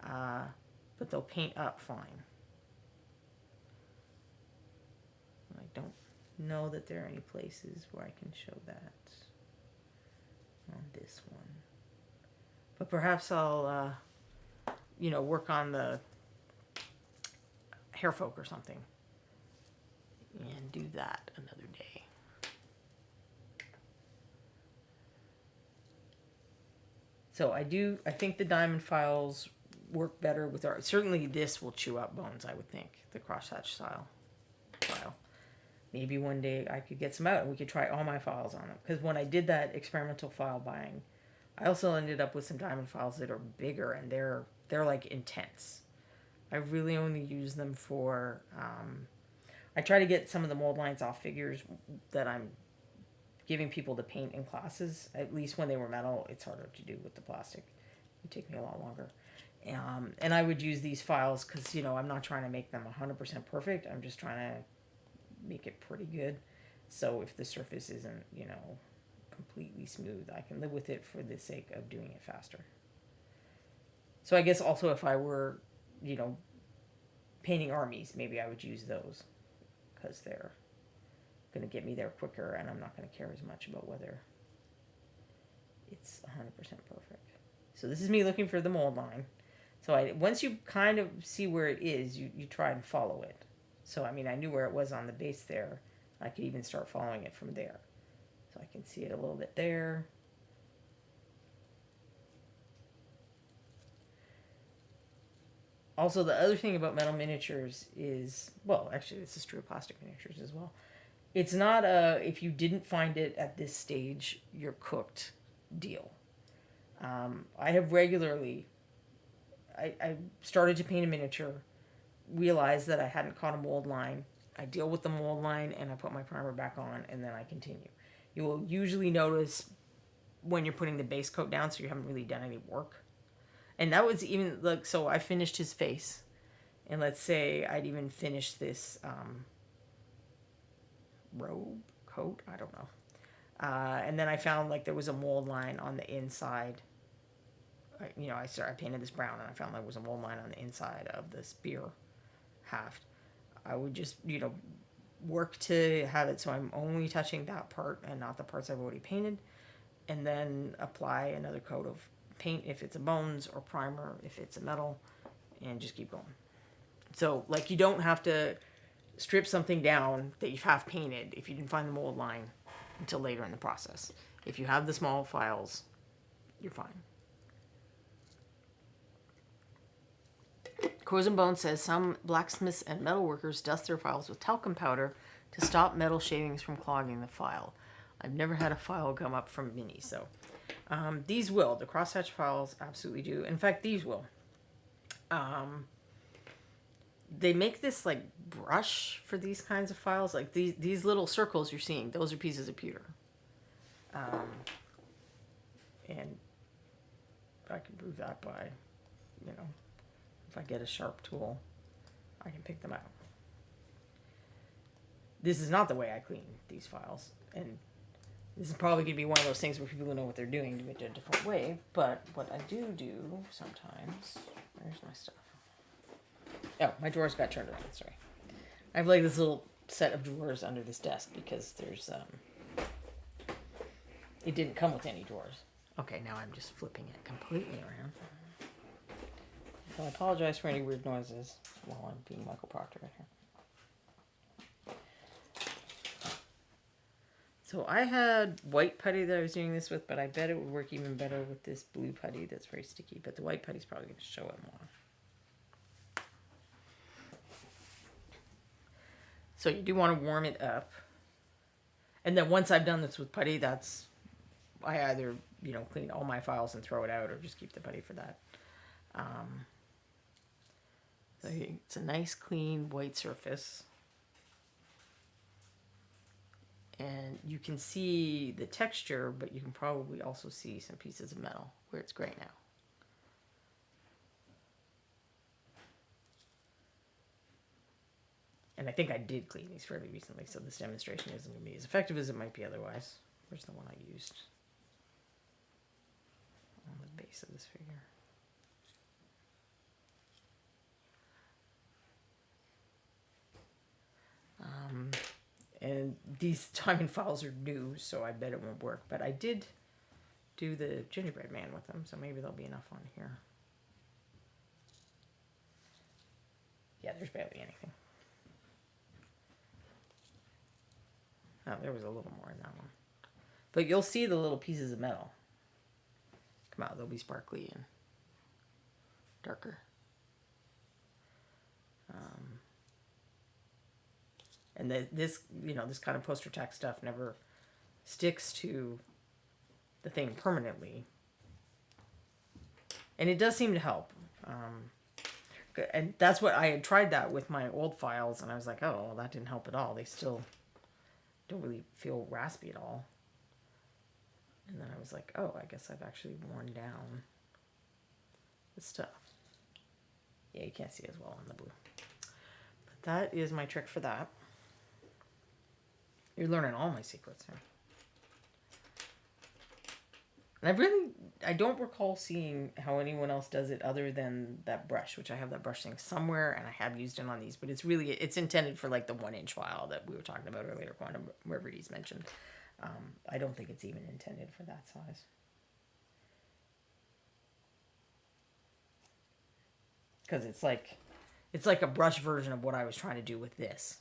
but they'll paint up fine. I don't know that there are any places where I can show that on this one. But perhaps I'll, work on the hair folk or something and do that another day. So I think the diamond files work better with our, certainly this will chew up bones, I would think, the crosshatch style file. Maybe one day I could get some out and we could try all my files on them. Because when I did that experimental file buying, I also ended up with some diamond files that are bigger and they're like intense. I really only use them for, I try to get some of the mold lines off figures that I'm giving people to paint in classes. At least when they were metal, it's harder to do with the plastic. It would take me a lot longer. And I would use these files because, I'm not trying to make them 100% perfect. I'm just trying to make it pretty good. So if the surface isn't, completely smooth, I can live with it for the sake of doing it faster. So I guess also if I were, painting armies, maybe I would use those because they're going to get me there quicker and I'm not going to care as much about whether it's 100% perfect. So this is me looking for the mold line. So once you kind of see where it is, you try and follow it. So, I knew where it was on the base there. I could even start following it from there. So I can see it a little bit there. Also, the other thing about metal miniatures is, well, actually, this is true of plastic miniatures as well. It's not if you didn't find it at this stage, you're cooked deal. I have regularly, I started to paint a miniature, realized that I hadn't caught a mold line. I deal with the mold line and I put my primer back on and then I continue. You will usually notice when you're putting the base coat down, so you haven't really done any work. And that was even, so I finished his face. And let's say I'd even finished this robe, coat, I don't know. And then I found there was a mold line on the inside. I painted this brown and I found there was a mold line on the inside of the spear haft. I would just, work to have it so I'm only touching that part and not the parts I've already painted. And then apply another coat of paint if it's a bones or primer if it's a metal and just keep going. So you don't have to strip something down that you've half painted if you didn't find the mold line until later in the process. If you have the small files, you're fine. Crows and Bones says some blacksmiths and metalworkers dust their files with talcum powder to stop metal shavings from clogging the file. I've never had a file come up from mini, so these will. The crosshatch files absolutely do. In fact, these will. They make this brush for these kinds of files. Like these little circles you're seeing, those are pieces of pewter. And I can prove that by, you know, if I get a sharp tool, I can pick them out. This is not the way I clean these files. And this is probably going to be one of those things where people who know what they're doing do it a different way. But what I do sometimes, where's my stuff? Oh, my drawers got turned around, sorry. I have like this little set of drawers under this desk because there's, it didn't come with any drawers. Okay, now I'm just flipping it completely around. So I apologize for any weird noises while I'm being Michael Proctor right here. So I had white putty that I was doing this with, but I bet it would work even better with this blue putty that's very sticky. But the white putty's probably going to show it more. So you do want to warm it up. And then once I've done this with putty, I either, you know, clean all my files and throw it out or just keep the putty for that. So it's a nice clean white surface. And you can see the texture, but you can probably also see some pieces of metal where it's gray now. And I think I did clean these fairly recently, so this demonstration isn't going to be as effective as it might be otherwise. Where's the one I used? On the base of this figure. And these timing files are new, so I bet it won't work. But I did do the Gingerbread Man with them, so maybe there'll be enough on here. Yeah, there's barely anything. Oh, there was a little more in that one. But you'll see the little pieces of metal come out. They'll be sparkly and darker. And this, you know, this kind of poster tack stuff never sticks to the thing permanently. And it does seem to help. And that's what I had tried that with my old files, and I was like, oh, well, that didn't help at all. They still don't really feel raspy at all. And then I was like, oh, I guess I've actually worn down the stuff. Yeah, you can't see as well on the blue. But that is my trick for that. You're learning all my secrets here. And I don't recall seeing how anyone else does it other than that brush, which I have that brush thing somewhere, and I have used it on these, but it's intended for like the 1-inch file that we were talking about earlier, wherever he's mentioned. I don't think it's even intended for that size. Because it's like a brush version of what I was trying to do with this.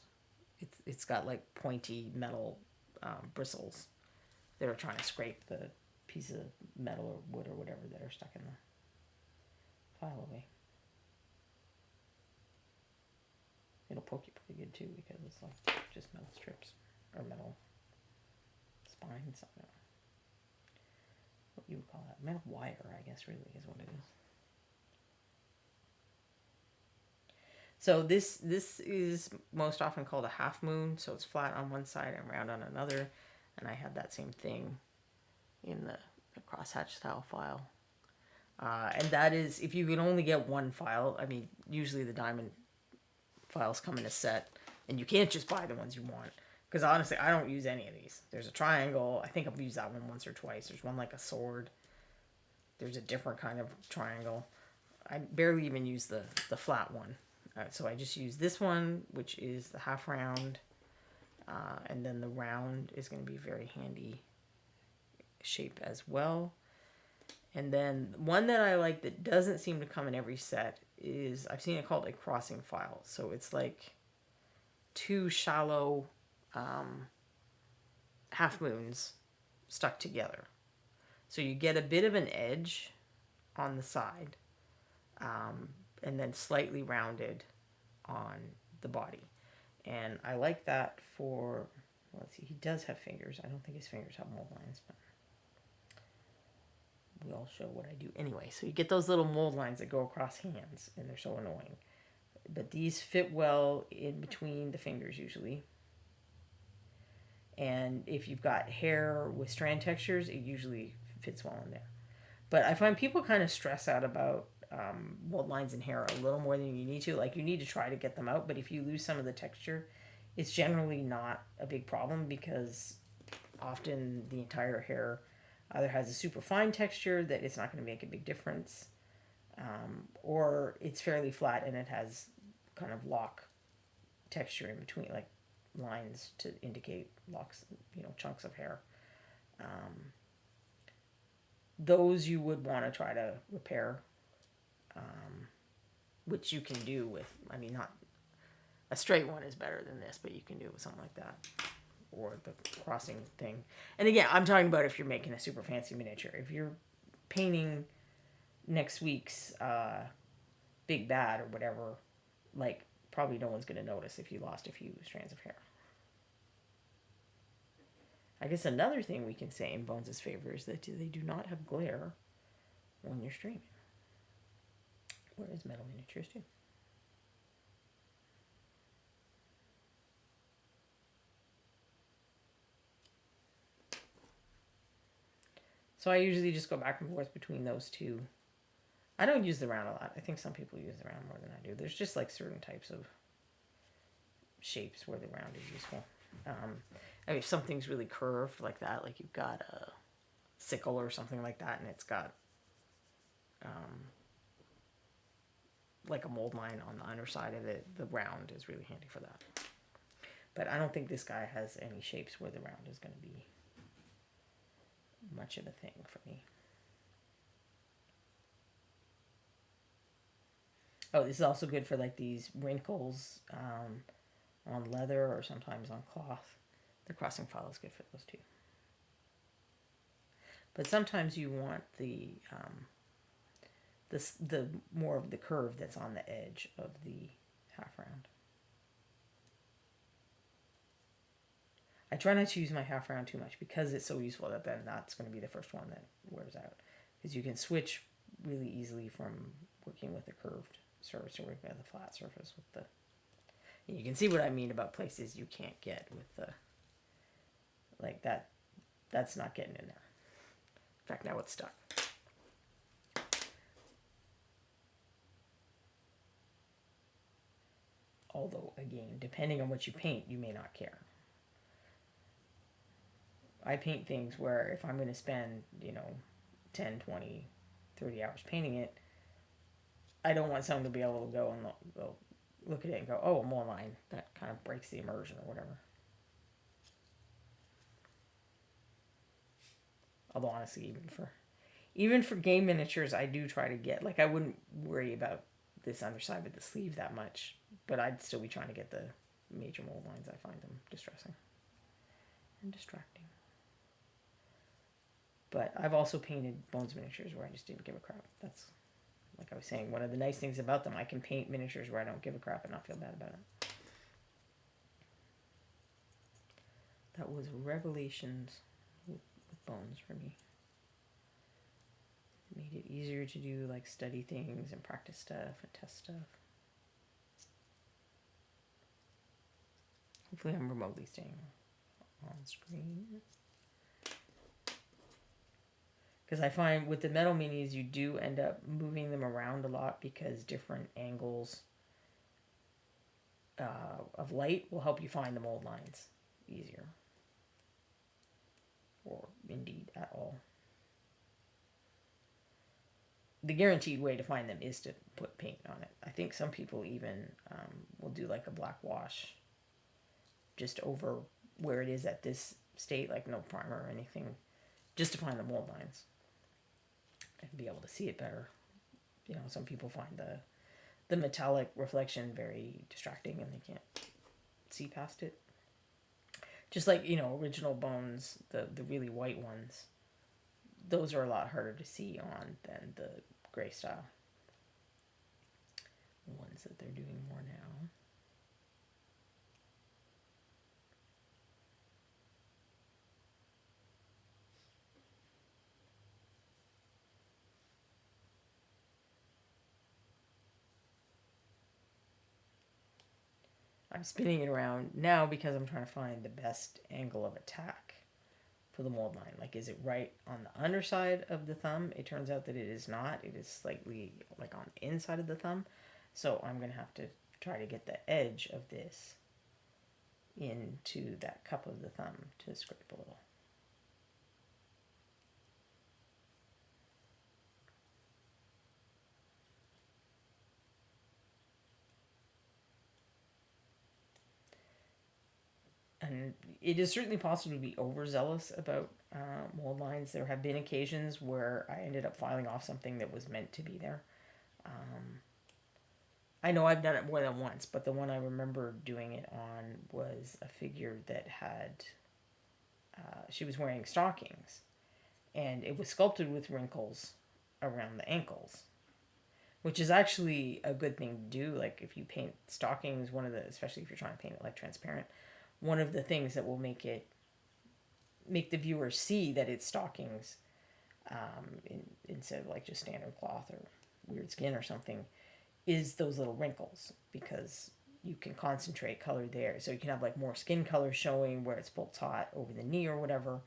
It's got like pointy metal bristles that are trying to scrape the piece of metal or wood or whatever that are stuck in the file away. It'll poke you pretty good too because it's like just metal strips or metal spines. I don't know what you would call that. Metal wire, I guess, really is what it is. So this is most often called a half moon. So it's flat on one side and round on another. And I had that same thing in the crosshatch style file. And that is, if you can only get one file, I mean, usually the diamond files come in a set. And you can't just buy the ones you want. Because honestly, I don't use any of these. There's a triangle. I think I've used that one once or twice. There's one like a sword. There's a different kind of triangle. I barely even use the flat one. So I just use this one, which is the half round. And then the round is going to be very handy shape as well. And then one that I like that doesn't seem to come in every set is, I've seen it called a crossing file. So it's like two shallow half moons stuck together. So you get a bit of an edge on the side. And then slightly rounded on the body. And I like that for, let's see, he does have fingers. I don't think his fingers have mold lines, but we'll show what I do anyway. So you get those little mold lines that go across hands, and they're so annoying. but these fit well in between the fingers usually. And if you've got hair with strand textures, it usually fits well in there. But I find people kind of stress out about mold lines in hair a little more than you need to. Like, you need to try to get them out, but if you lose some of the texture, it's generally not a big problem, because often the entire hair either has a super fine texture that it's not going to make a big difference, or it's fairly flat and it has kind of lock texture in between, like lines to indicate locks, chunks of hair. Those you would want to try to repair, which you can do with, not a straight one is better than this, but you can do it with something like that, or the crossing thing. And again, I'm talking about if you're making a super fancy miniature. If you're painting next week's Big Bad or whatever, like, probably no one's going to notice if you lost a few strands of hair. I guess another thing we can say in Bones' favor is that they do not have glare when you're streaming, whereas metal miniatures do. So I usually just go back and forth between those two. I don't use the round a lot. I think some people use the round more than I do. There's just like certain types of shapes where the round is useful. If something's really curved like that, like you've got a sickle or something like that, and it's got like a mold line on the underside of it, the round is really handy for that. But I don't think this guy has any shapes where the round is going to be much of a thing for me. Oh, this is also good for like these wrinkles on leather or sometimes on cloth. The crossing file is good for those too. But sometimes you want the more of the curve that's on the edge of the half round. I try not to use my half round too much because it's so useful that then that's going to be the first one that wears out. Because you can switch really easily from working with a curved surface to working with a flat surface with the... And you can see what I mean about places you can't get with the... Like that, that's not getting in there. In fact, now it's stuck. Although, again, depending on what you paint, you may not care. I paint things where if I'm going to spend, 10, 20, 30 hours painting it, I don't want someone to be able to go and look at it and go, oh, a mold line. That kind of breaks the immersion or whatever. Although, honestly, even for game miniatures, I do try to get, like, I wouldn't worry about this underside of the sleeve that much, but I'd still be trying to get the major mold lines. I find them distressing and distracting. But I've also painted Bones miniatures where I just didn't give a crap. That's, like I was saying, one of the nice things about them. I can paint miniatures where I don't give a crap and not feel bad about it. That was revelations with Bones for me. It made it easier to do, like, study things and practice stuff and test stuff. Hopefully I'm remotely staying on screen. Because I find with the metal minis, you do end up moving them around a lot because different angles of light will help you find the mold lines easier. Or indeed at all. The guaranteed way to find them is to put paint on it. I think some people even will do like a black wash just over where it is at this state, like no primer or anything, just to find the mold lines and be able to see it better. Some people find the metallic reflection very distracting and they can't see past it. Just like, original Bones, the really white ones, those are a lot harder to see on than the gray style ones that they're doing more now. I'm spinning it around now because I'm trying to find the best angle of attack for the mold line. Like, is it right on the underside of the thumb? It turns out that it is not. It is slightly like on the inside of the thumb. So I'm going to have to try to get the edge of this into that cup of the thumb to scrape a little. And it is certainly possible to be overzealous about mold lines. There have been occasions where I ended up filing off something that was meant to be there. I know I've done it more than once, but the one I remember doing it on was a figure that had, she was wearing stockings, and it was sculpted with wrinkles around the ankles, which is actually a good thing to do. Like, if you paint stockings, especially if you're trying to paint it like transparent, one of the things that will make the viewer see that it's stockings, instead of like just standard cloth or weird skin or something, is those little wrinkles, because you can concentrate color there. So you can have like more skin color showing where it's pulled taut over the knee or whatever,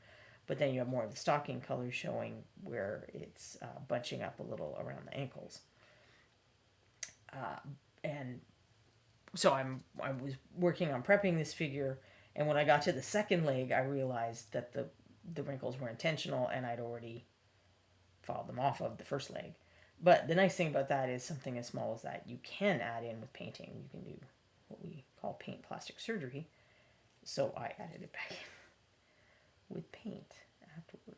but then you have more of the stocking color showing where it's bunching up a little around the ankles. And so I was working on prepping this figure, and when I got to the second leg, I realized that the wrinkles were intentional, and I'd already filed them off of the first leg. But the nice thing about that is something as small as that you can add in with painting. You can do what we call paint plastic surgery. So I added it back in with paint afterwards.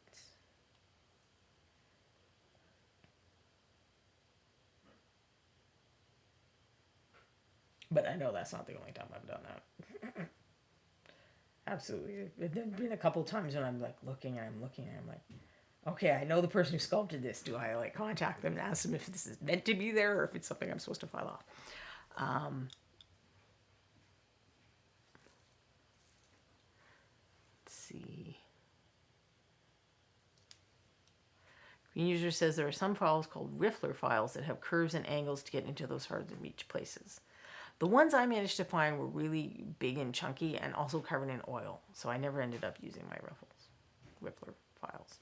But I know that's not the only time I've done that. Absolutely. There's been a couple times when I'm like looking and I'm like, okay, I know the person who sculpted this. Do I like contact them and ask them if this is meant to be there or if it's something I'm supposed to file off? Let's see. Green User says there are some files called Riffler files that have curves and angles to get into those hard to reach places. The ones I managed to find were really big and chunky and also covered in oil, so I never ended up using my Riffler files.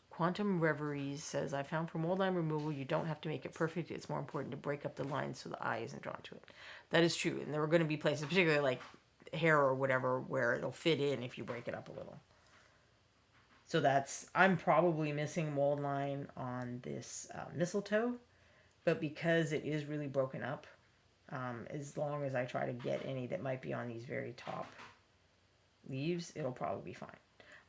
Quantum Reveries says, I found for mold line removal, you don't have to make it perfect. It's more important to break up the lines so the eye isn't drawn to it. That is true, and there are going to be places, particularly like hair or whatever, where it'll fit in if you break it up a little. So I'm probably missing mold line on this mistletoe, but because it is really broken up, as long as I try to get any that might be on these very top leaves, it'll probably be fine.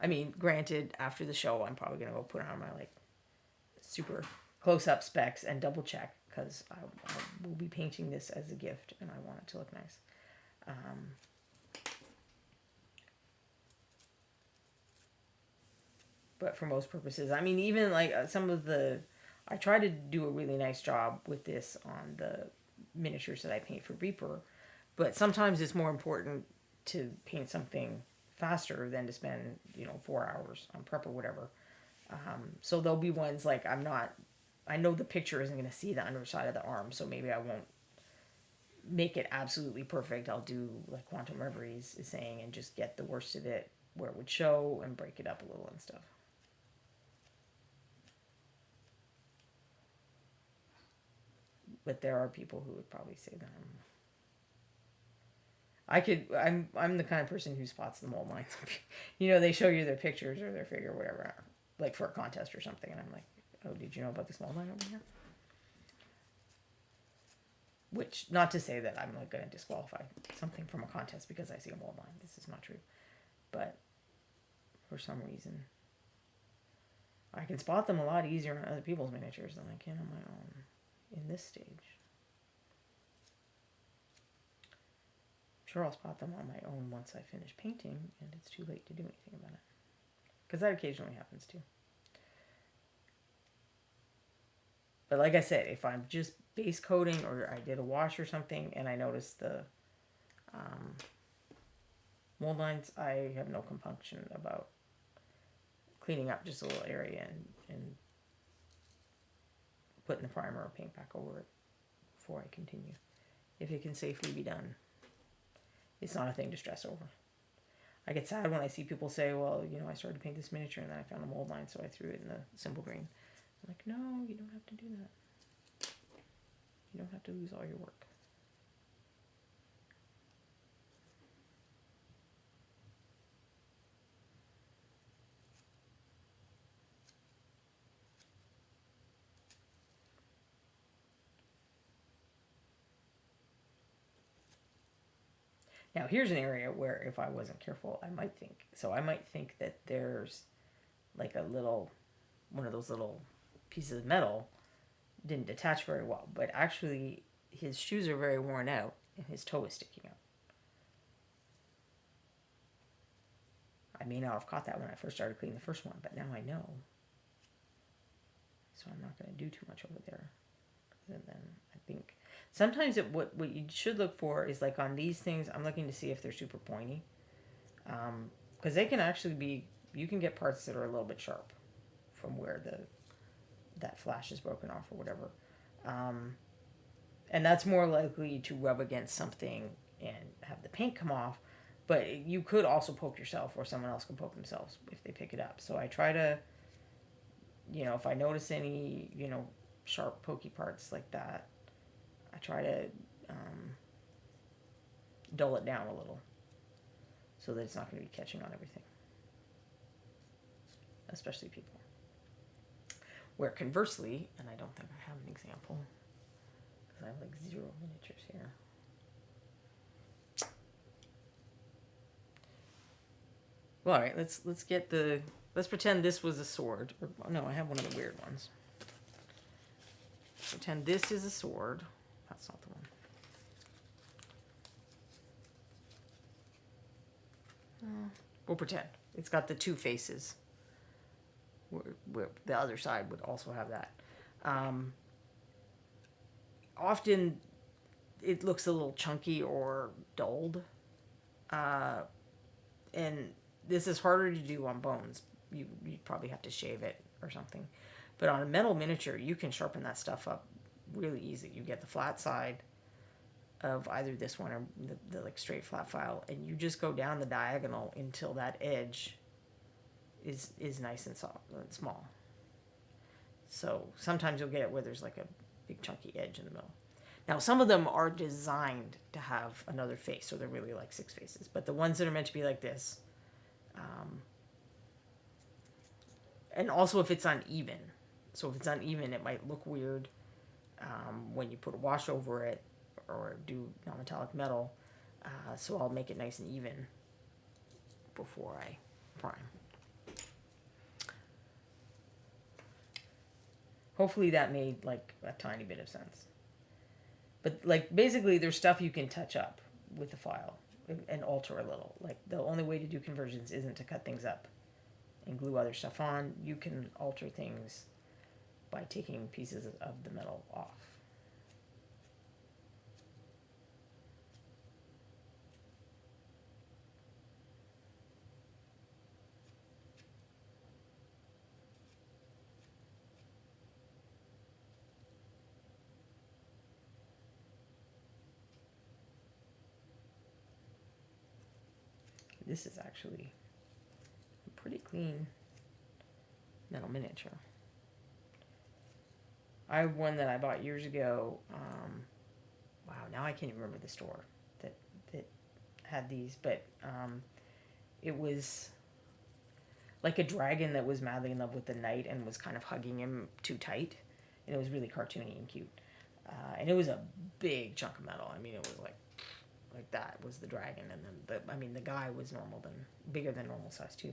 I mean, granted, after the show, I'm probably going to go put on my like super close-up specs and double check, because I will be painting this as a gift and I want it to look nice. But for most purposes, I mean, even like I try to do a really nice job with this on the miniatures that I paint for Reaper, but sometimes it's more important to paint something faster than to spend 4 hours on prep or whatever. So there'll be ones like I know the picture isn't going to see the underside of the arm, so maybe I won't make it absolutely perfect. I'll do like Quantum Reveries is saying, and just get the worst of it where it would show and break it up a little and stuff. But there are people who would probably say that I'm the kind of person who spots the mold lines. They show you their pictures or their figure or whatever, like for a contest or something, and I'm like, oh, did you know about this mold line over here? Which, not to say that I'm like going to disqualify something from a contest because I see a mold line. This is not true. But for some reason, I can spot them a lot easier on other people's miniatures than I can on my own in this stage. Sure, I'll spot them on my own once I finish painting and it's too late to do anything about it. Because that occasionally happens too. But like I said, if I'm just base coating or I did a wash or something and I notice the mold lines, I have no compunction about cleaning up just a little area and putting the primer or paint back over it before I continue, if it can safely be done. It's not a thing to stress over. I get sad when I see people say, well, you know, I started to paint this miniature and then I found a mold line, so I threw it in the simple green. I'm like, no, you don't have to do that. You don't have to lose all your work. Now, here's an area where if I wasn't careful, I might think that there's like a little, one of those little pieces of metal didn't detach very well. But actually, his shoes are very worn out and his toe is sticking out. I may not have caught that when I first started cleaning the first one, but now I know. So I'm not going to do too much over there. And then I think sometimes what you should look for is like on these things, I'm looking to see if they're super pointy. Because they can actually be, you can get parts that are a little bit sharp from where that flash is broken off or whatever. And that's more likely to rub against something and have the paint come off. But you could also poke yourself, or someone else can poke themselves if they pick it up. So I try to, you know, if I notice any, you know, sharp pokey parts like that, I try to dull it down a little so that it's not going to be catching on everything, especially people. Where conversely, and I don't think I have an example because I have like 0 miniatures here. Well, all right, let's pretend this was a sword. Or, no, I have one of the weird ones. Pretend this is a sword. That's not the one. We'll pretend. It's got the 2 faces. Where the other side would also have that. Often it looks a little chunky or dulled. And this is harder to do on bones. You probably have to shave it or something. But on a metal miniature, you can sharpen that stuff up really easy. You get the flat side of either this one or the like straight flat file, and you just go down the diagonal until that edge is nice and soft and small. So sometimes you'll get it where there's like a big chunky edge in the middle. Now, some of them are designed to have another face, so they're really like 6 faces. But the ones that are meant to be like this, and also if it's uneven. So if it's uneven, it might look weird when you put a wash over it or do non-metallic metal. So I'll make it nice and even before I prime. Hopefully that made like a tiny bit of sense. But like basically there's stuff you can touch up with the file and alter a little. Like the only way to do conversions isn't to cut things up and glue other stuff on. You can alter things by taking pieces of the metal off. This is actually a pretty clean metal miniature. I have one that I bought years ago. Wow, now I can't even remember the store that had these, but it was like a dragon that was madly in love with the knight and was kind of hugging him too tight, and it was really cartoony and cute. And it was a big chunk of metal. I mean, it was like that was the dragon, and then the guy was bigger than normal size too.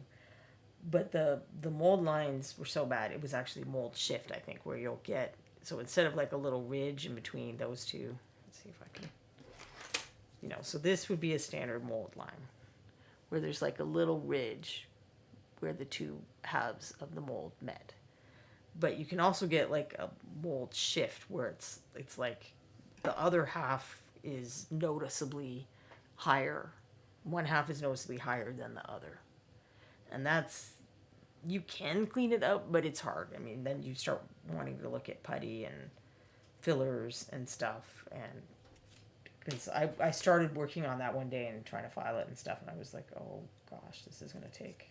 But the mold lines were so bad, it was actually mold shift, I think, where you'll get, so instead of like a little ridge in between those two, let's see if I can, so this would be a standard mold line where there's like a little ridge where the 2 halves of the mold met. But you can also get like a mold shift where it's like the other half is noticeably higher. One half is noticeably higher than the other. And you can clean it up, but it's hard. I mean, then you start wanting to look at putty and fillers and stuff, and Because I started working on that one day and trying to file it and stuff, and I was like, oh gosh, this is going to take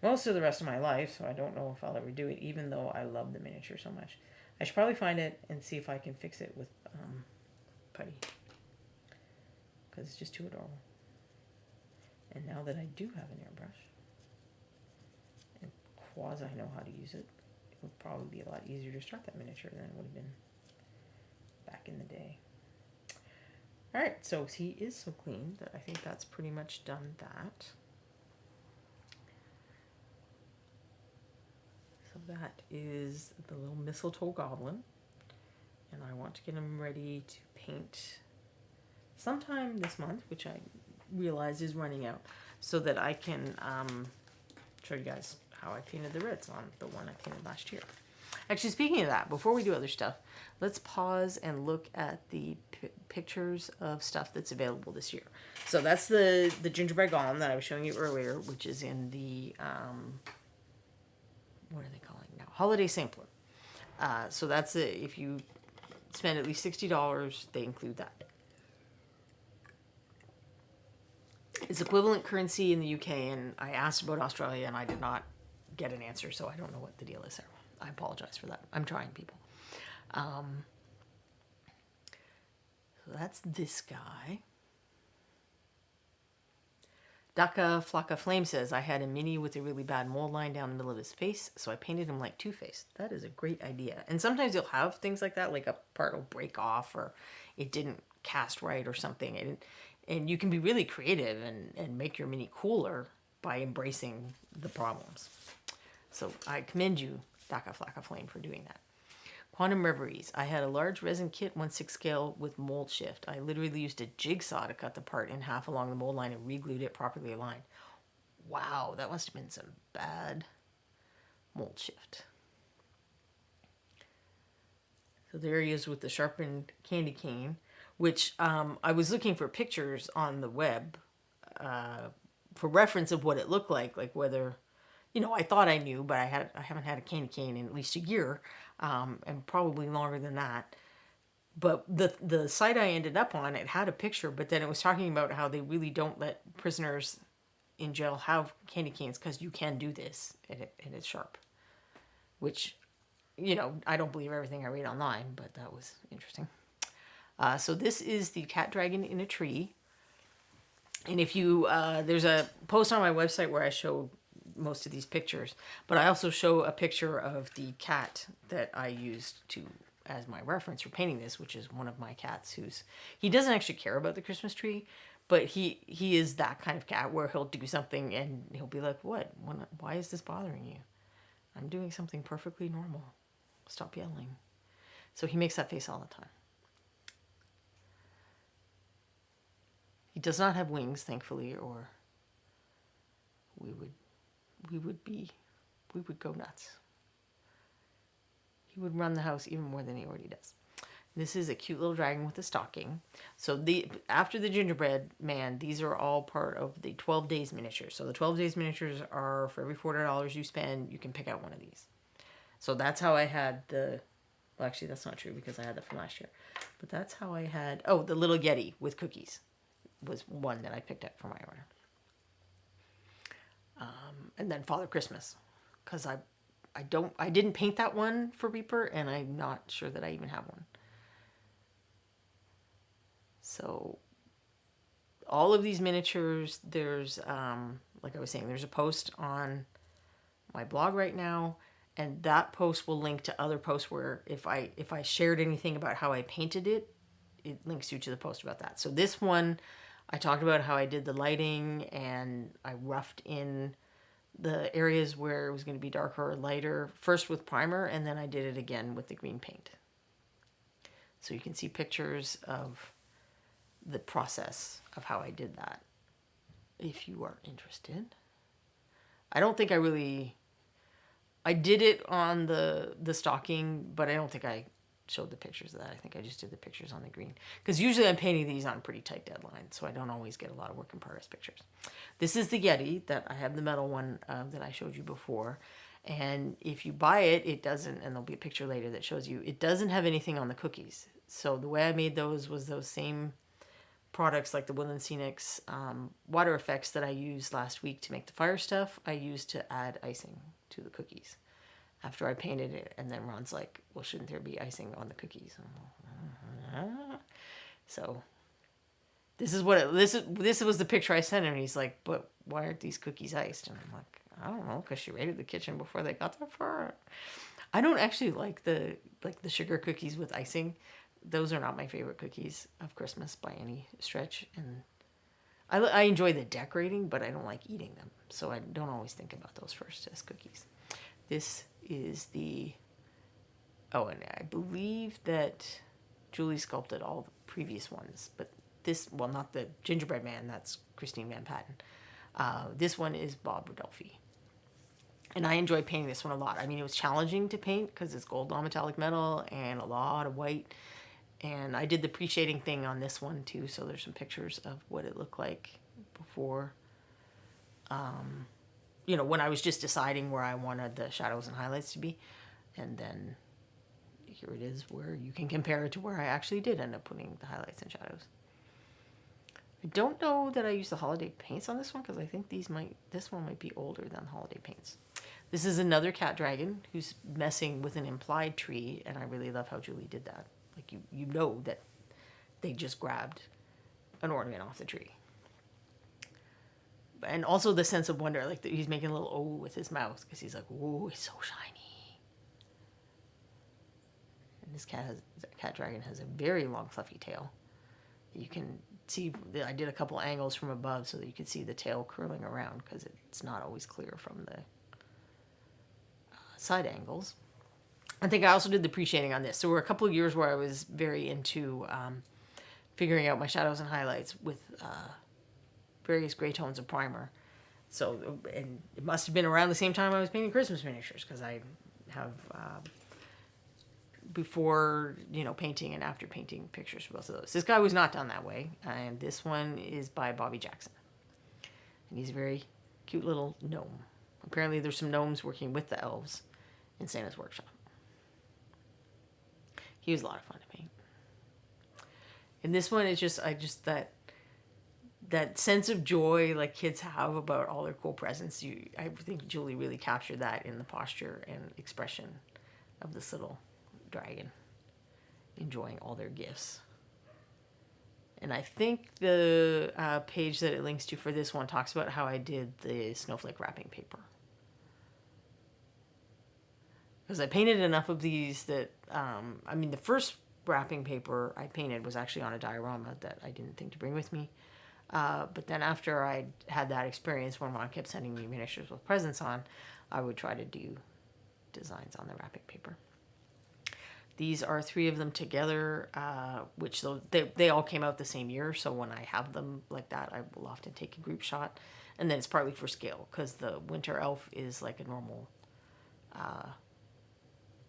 most of the rest of my life, so I don't know if I'll ever do it, even though I love the miniature so much. I should probably find it and see if I can fix it with putty, because it's just too adorable. And now that I do have an airbrush and quasi know how to use it, it would probably be a lot easier to start that miniature than it would have been back in the day. All right, so he is so clean that I think that's pretty much done that. So that is the little mistletoe goblin. And I want to get him ready to paint sometime this month, which I realize is running out, so that I can show you guys how I painted the reds on the one I painted last year. Actually, speaking of that, before we do other stuff, let's pause and look at the pictures of stuff that's available this year. So that's the Gingerbread Golem that I was showing you earlier, which is in the, what are they calling it now? Holiday Sampler. So that's if you spend at least $60, they include that. It's equivalent currency in the UK, and I asked about Australia, and I did not get an answer, so I don't know what the deal is there. I apologize for that. I'm trying, people. So that's this guy. Daka Flocka Flame says, I had a mini with a really bad mold line down the middle of his face, so I painted him like Two-Face. That is a great idea. And sometimes you'll have things like that, like a part will break off, or it didn't cast right or something. And you can be really creative and make your mini cooler by embracing the problems. So I commend you, Daka Flocka Flame, for doing that. Quantum Reveries. I had a large resin kit, 1/6 scale with mold shift. I literally used a jigsaw to cut the part in half along the mold line and re-glued it properly aligned. Wow, that must have been some bad mold shift. So there he is with the sharpened candy cane, which I was looking for pictures on the web for reference of what it looked like whether, I thought I knew, but I haven't had a candy cane in at least a year, and probably longer than that. But the site I ended up on, it had a picture, but then it was talking about how they really don't let prisoners in jail have candy canes because you can do this, and it's sharp. Which, I don't believe everything I read online, but that was interesting. So this is the cat dragon in a tree. And if you, there's a post on my website where I show most of these pictures, but I also show a picture of the cat that I used as my reference for painting this, which is one of my cats he doesn't actually care about the Christmas tree, but he is that kind of cat where he'll do something and he'll be like, why is this bothering you? I'm doing something perfectly normal. Stop yelling. So he makes that face all the time. He does not have wings, thankfully, or we would go nuts. He would run the house even more than he already does. This is a cute little dragon with a stocking. So after the Gingerbread Man, these are all part of the 12 Days miniatures. So the 12 Days miniatures are for every $40 you spend, you can pick out one of these. So that's how I had well, actually, that's not true because I had that from last year. But that's how I had, the little Yeti with cookies was one that I picked up for my order. And then Father Christmas, because I didn't paint that one for Reaper, and I'm not sure that I even have one. So all of these miniatures, there's, like I was saying, there's a post on my blog right now, and that post will link to other posts where if I shared anything about how I painted it, it links you to the post about that. So this one, I talked about how I did the lighting, and I roughed in the areas where it was going to be darker or lighter, first with primer, and then I did it again with the green paint. So you can see pictures of the process of how I did that, if you are interested. I don't think I did it on the stocking, but I don't think I showed the pictures of that. I think I just did the pictures on the green. Because usually I'm painting these on pretty tight deadlines, so I don't always get a lot of work in progress pictures. This is the Yeti that I have, the metal one that I showed you before. And if you buy it, it doesn't, and there'll be a picture later that shows you, it doesn't have anything on the cookies. So the way I made those was those same products like the Woodland Scenics water effects that I used last week to make the fire stuff. I used to add icing to the cookies after I painted it. And then Ron's like, well, shouldn't there be icing on the cookies? So this is what this was the picture I sent him. And he's like, but why aren't these cookies iced? And I'm like, I don't know, because she raided the kitchen before they got that far. I don't actually like the sugar cookies with icing. Those are not my favorite cookies of Christmas by any stretch. And I enjoy the decorating, but I don't like eating them. So I don't always think about those first as cookies. This is the... Oh, and I believe that Julie sculpted all the previous ones. But this... Well, not the Gingerbread Man. That's Christine Van Patten. This one is Bob Rodolphe. And I enjoyed painting this one a lot. I mean, it was challenging to paint because it's gold non-metallic metal and a lot of white. And I did the pre-shading thing on this one too, so there's some pictures of what it looked like before. You know, when I was just deciding where I wanted the shadows and highlights to be. And then here it is where you can compare it to where I actually did end up putting the highlights and shadows. I don't know that I used the holiday paints on this one because I think this one might be older than the holiday paints. This is another cat dragon who's messing with an implied tree, and I really love how Julie did that. Like you know that they just grabbed an ornament off the tree. And also the sense of wonder, like he's making a little O with his mouth because he's like, "Ooh, it's so shiny." And this cat dragon has a very long fluffy tail. You can see, I did a couple angles from above so that you can see the tail curling around because it's not always clear from the side angles. I think I also did the pre-shading on this. So there were a couple of years where I was very into figuring out my shadows and highlights with various gray tones of primer. So, and it must have been around the same time I was painting Christmas miniatures because I have before, you know, painting and after painting pictures for both of those. This guy was not done that way, and this one is by Bobby Jackson. And he's a very cute little gnome. Apparently there's some gnomes working with the elves in Santa's workshop. He was a lot of fun to paint. And this one is just that sense of joy like kids have about all their cool presents. I think Julie really captured that in the posture and expression of this little dragon enjoying all their gifts. And I think the page that it links to for this one talks about how I did the snowflake wrapping paper. Because I painted enough of these that, I mean, the first wrapping paper I painted was actually on a diorama that I didn't think to bring with me. But then after I had that experience, when Ron kept sending me miniatures with presents on, I would try to do designs on the wrapping paper. These are 3 of them together, which they all came out the same year. So when I have them like that, I will often take a group shot. And then it's partly for scale because the winter elf is like a normal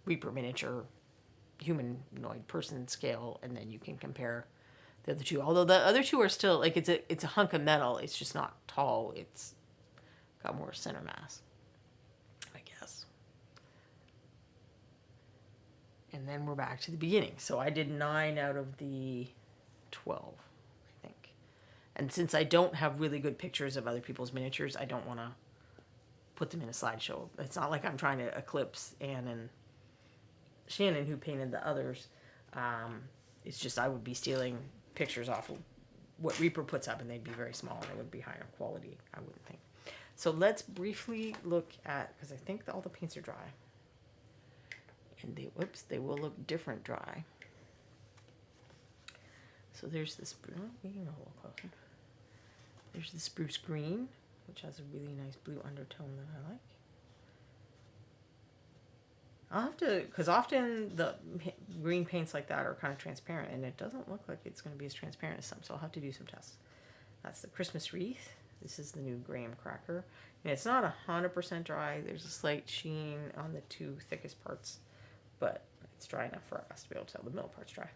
Reaper miniature humanoid person scale. And then you can compare the other two. Although the other two are still, like, it's a hunk of metal. It's just not tall. It's got more center mass, I guess. And then we're back to the beginning. So I did 9 out of the 12, I think. And since I don't have really good pictures of other people's miniatures, I don't want to put them in a slideshow. It's not like I'm trying to eclipse Anne and Shannon, who painted the others. It's just I would be stealing pictures off of what Reaper puts up, and they'd be very small, and they would be higher quality, I wouldn't think. So let's briefly look at, because I think all the paints are dry. And they will look different dry. So there's this, we can go a little closer. There's the spruce green, which has a really nice blue undertone that I like. I'll have to, because often the green paints like that are kind of transparent, and it doesn't look like it's going to be as transparent as some, so I'll have to do some tests. That's the Christmas wreath. This is the new graham cracker. And it's not 100% dry. There's a slight sheen on the 2 thickest parts, but it's dry enough for us to be able to tell the middle part's dry.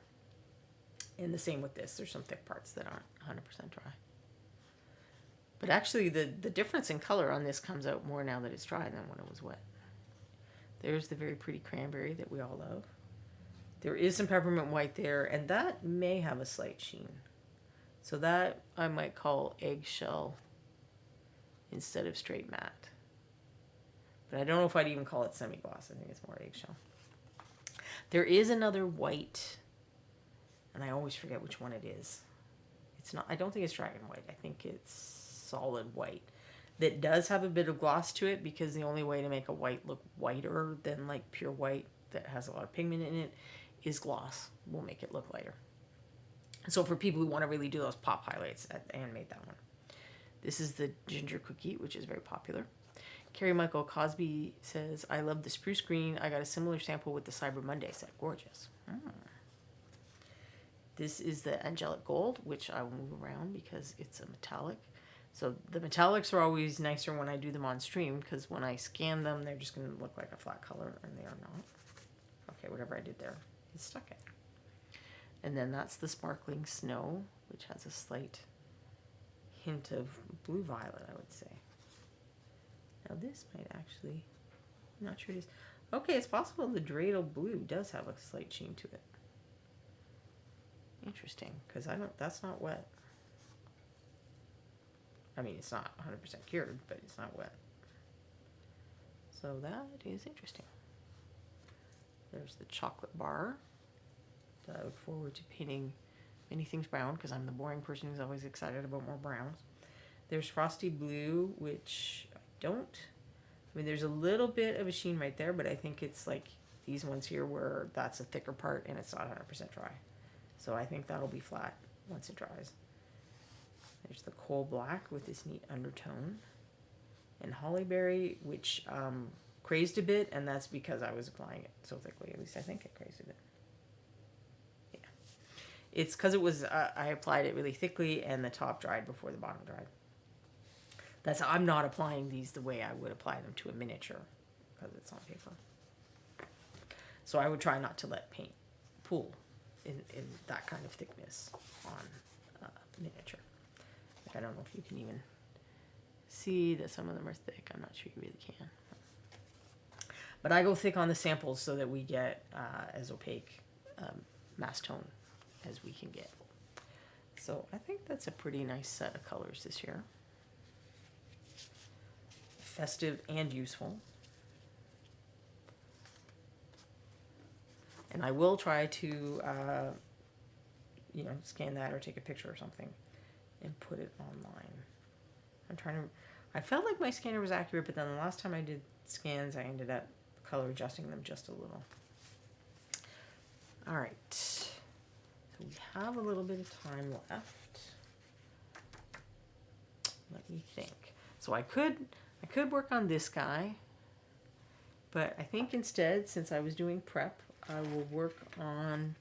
And the same with this. There's some thick parts that aren't 100% dry. But actually, the difference in color on this comes out more now that it's dry than when it was wet. There's the very pretty cranberry that we all love. There is some peppermint white there, and that may have a slight sheen. So that I might call eggshell instead of straight matte. But I don't know if I'd even call it semi-gloss. I think it's more eggshell. There is another white, and I always forget which one it is. It's not, I don't think it's dragon white. I think it's solid white. That does have a bit of gloss to it, because the only way to make a white look whiter than like pure white that has a lot of pigment in it is gloss. Will make it look lighter. So for people who want to really do those pop highlights, Anne made that one. This is the ginger cookie, which is very popular. Carrie Michael Cosby says, I love the spruce green. I got a similar sample with the Cyber Monday set. Gorgeous. This is the Angelic Gold, which I will move around because it's a metallic. So the metallics are always nicer when I do them on stream, because when I scan them, they're just going to look like a flat color, and they are not. Okay, whatever I did there is stuck in. And then that's the Sparkling Snow, which has a slight hint of blue violet, I would say. Now this might actually, I'm not sure it is. Okay, it's possible the Dreidel Blue does have a slight sheen to it. Interesting, because that's not wet. I mean, it's not 100% cured, but it's not wet. So that is interesting. There's the chocolate bar. I look forward to painting many things brown, because I'm the boring person who's always excited about more browns. There's Frosty Blue, which I don't. I mean, there's a little bit of a sheen right there, but I think it's like these ones here where that's a thicker part and it's not 100% dry. So I think that'll be flat once it dries. There's the Coal Black with this neat undertone. And Hollyberry, which crazed a bit, and that's because I was applying it so thickly. At least I think it crazed a bit. Yeah. It's because it was, I applied it really thickly and the top dried before the bottom dried. I'm not applying these the way I would apply them to a miniature, because it's on paper. So I would try not to let paint pool in that kind of thickness on miniature. I don't know if you can even see that some of them are thick. I'm not sure you really can. But I go thick on the samples so that we get as opaque mass tone as we can get. So I think that's a pretty nice set of colors this year. Festive and useful. And I will try to, scan that or take a picture or something and put it online. I felt like my scanner was accurate, but then the last time I did scans, I ended up color adjusting them just a little. All right. So we have a little bit of time left. Let me think. So I could work on this guy, but I think instead, since I was doing prep, I will work on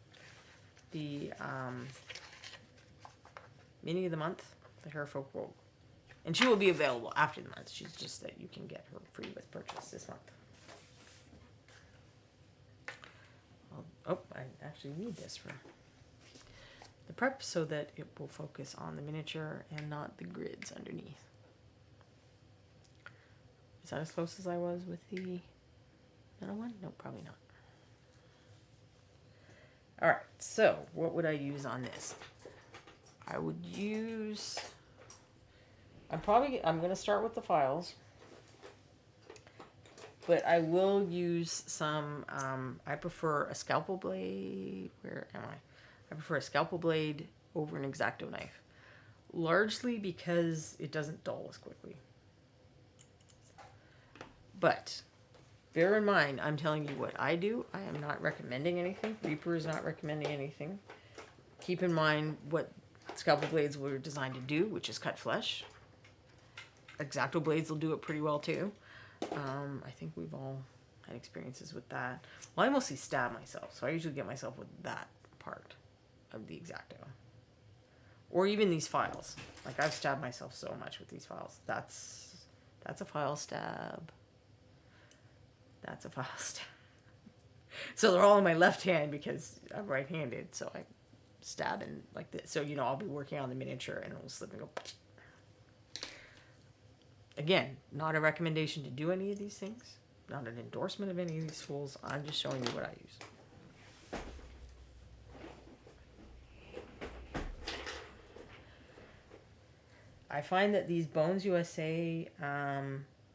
the Mini of the Month, the Hairfolk Rogue. And she will be available after the month. She's just that you can get her free with purchase this month. I actually need this for the prep so that it will focus on the miniature and not the grids underneath. Is that as close as I was with the other one? No, probably not. All right, so what would I use on this? I would use, I'm going to start with the files, but I will use some, I prefer a scalpel blade. Where am I? I prefer a scalpel blade over an X-Acto knife, largely because it doesn't dull as quickly. But bear in mind, I'm telling you what I do. I am not recommending anything. Reaper is not recommending anything. Keep in mind what scalpel blades were designed to do, which is cut flesh. X-Acto blades will do it pretty well too. I think we've all had experiences with that. Well, I mostly stab myself, so I usually get myself with that part of the X-Acto. Or even these files. Like, I've stabbed myself so much with these files. That's a file stab. That's a file stab. So they're all in my left hand because I'm right-handed, so I stab in like this. So, I'll be working on the miniature and it'll slip and go. Again, not a recommendation to do any of these things. Not an endorsement of any of these tools. I'm just showing you what I use. I find that these Bones USA,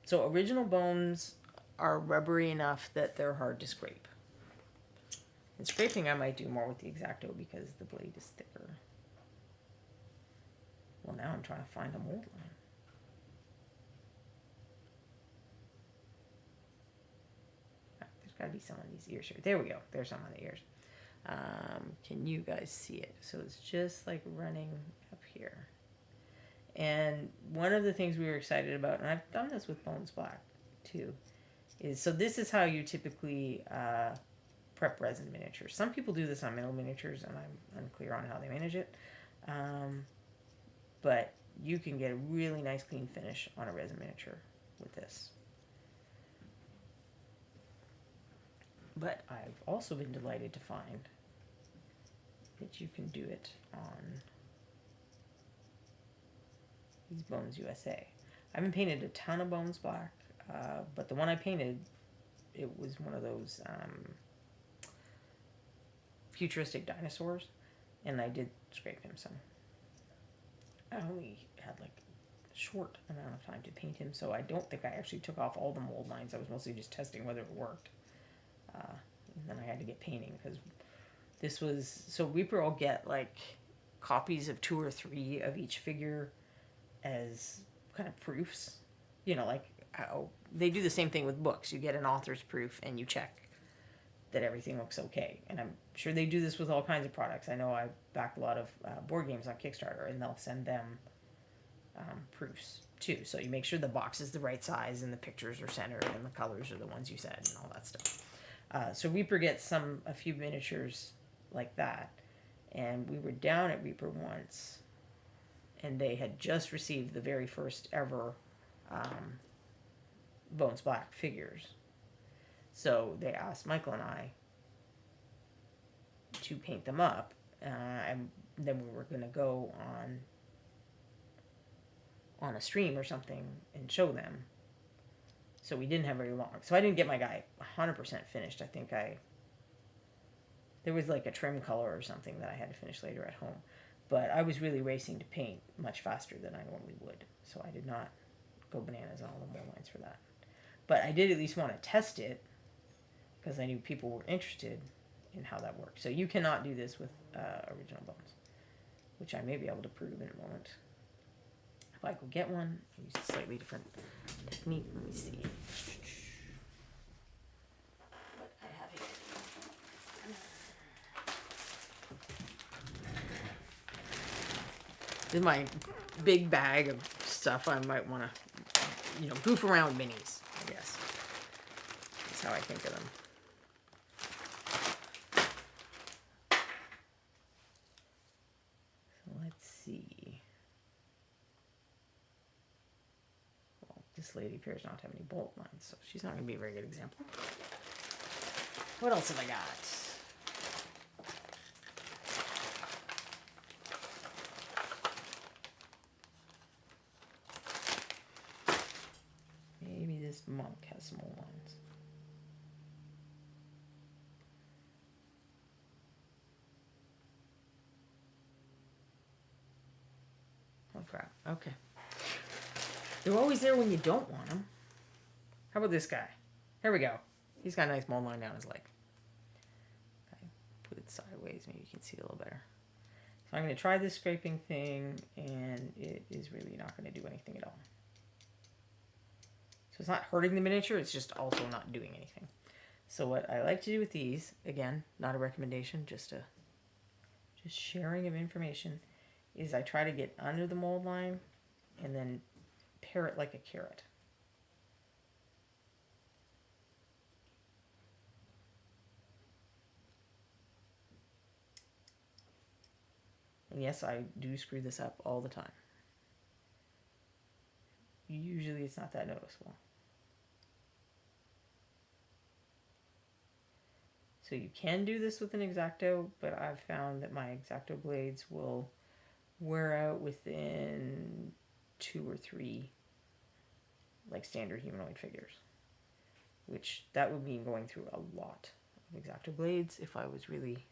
so original bones are rubbery enough that they're hard to scrape. And scraping I might do more with the X-Acto because the blade is thicker. Well, now I'm trying to find a mold line. There's got to be some on these ears here. There we go. There's some on the ears. Can you guys see it? So it's just like running up here. And one of the things we were excited about, and I've done this with Bones Black too, is so this is how you typically prep resin miniatures. Some people do this on metal miniatures, and I'm unclear on how they manage it. But you can get a really nice clean finish on a resin miniature with this. But I've also been delighted to find that you can do it on these Bones USA. I haven't painted a ton of Bones Black, but the one I painted, it was one of those futuristic dinosaurs, and I did scrape him some. I only had like a short amount of time to paint him, so I don't think I actually took off all the mold lines. I was mostly just testing whether it worked. And then I had to get painting because this was, so Reaper will get like copies of 2 or 3 of each figure as kind of proofs, you know, like how they do the same thing with books. You get an author's proof and you check that everything looks okay. And I'm sure they do this with all kinds of products. I know I back a lot of board games on Kickstarter, and they'll send them proofs too. So you make sure the box is the right size and the pictures are centered and the colors are the ones you said and all that stuff. So Reaper gets a few miniatures like that. And we were down at Reaper once, and they had just received the very first ever Bones Black figures. So they asked Michael and I to paint them up, and then we were going to go on a stream or something and show them. So we didn't have very long. So I didn't get my guy 100% finished. I think there was like a trim color or something that I had to finish later at home. But I was really racing to paint much faster than I normally would. So I did not go bananas on all the mold lines for that. But I did at least want to test it because I knew people were interested in how that worked. So you cannot do this with original bones, which I may be able to prove in a moment. If I go get one, I use a slightly different technique. Let me see. What I have here. This is my big bag of stuff I might want to, goof around minis, I guess. That's how I think of them. So let's see. This lady appears not to have any bolt lines, so she's not going to be a very good example. What else have I got? Maybe this monk has some old lines. Oh crap, okay. They're always there when you don't want them. How about this guy? Here we go. He's got a nice mold line down his leg. I put it sideways, maybe you can see a little better. So I'm going to try this scraping thing, and it is really not going to do anything at all. So it's not hurting the miniature, it's just also not doing anything. So what I like to do with these, again, not a recommendation, just sharing of information, is I try to get under the mold line and then pare it like a carrot. And yes, I do screw this up all the time. Usually it's not that noticeable. So you can do this with an X-Acto, but I've found that my X-Acto blades will wear out within 2 or 3 like standard humanoid figures, which that would mean going through a lot of X-Acto blades if I was really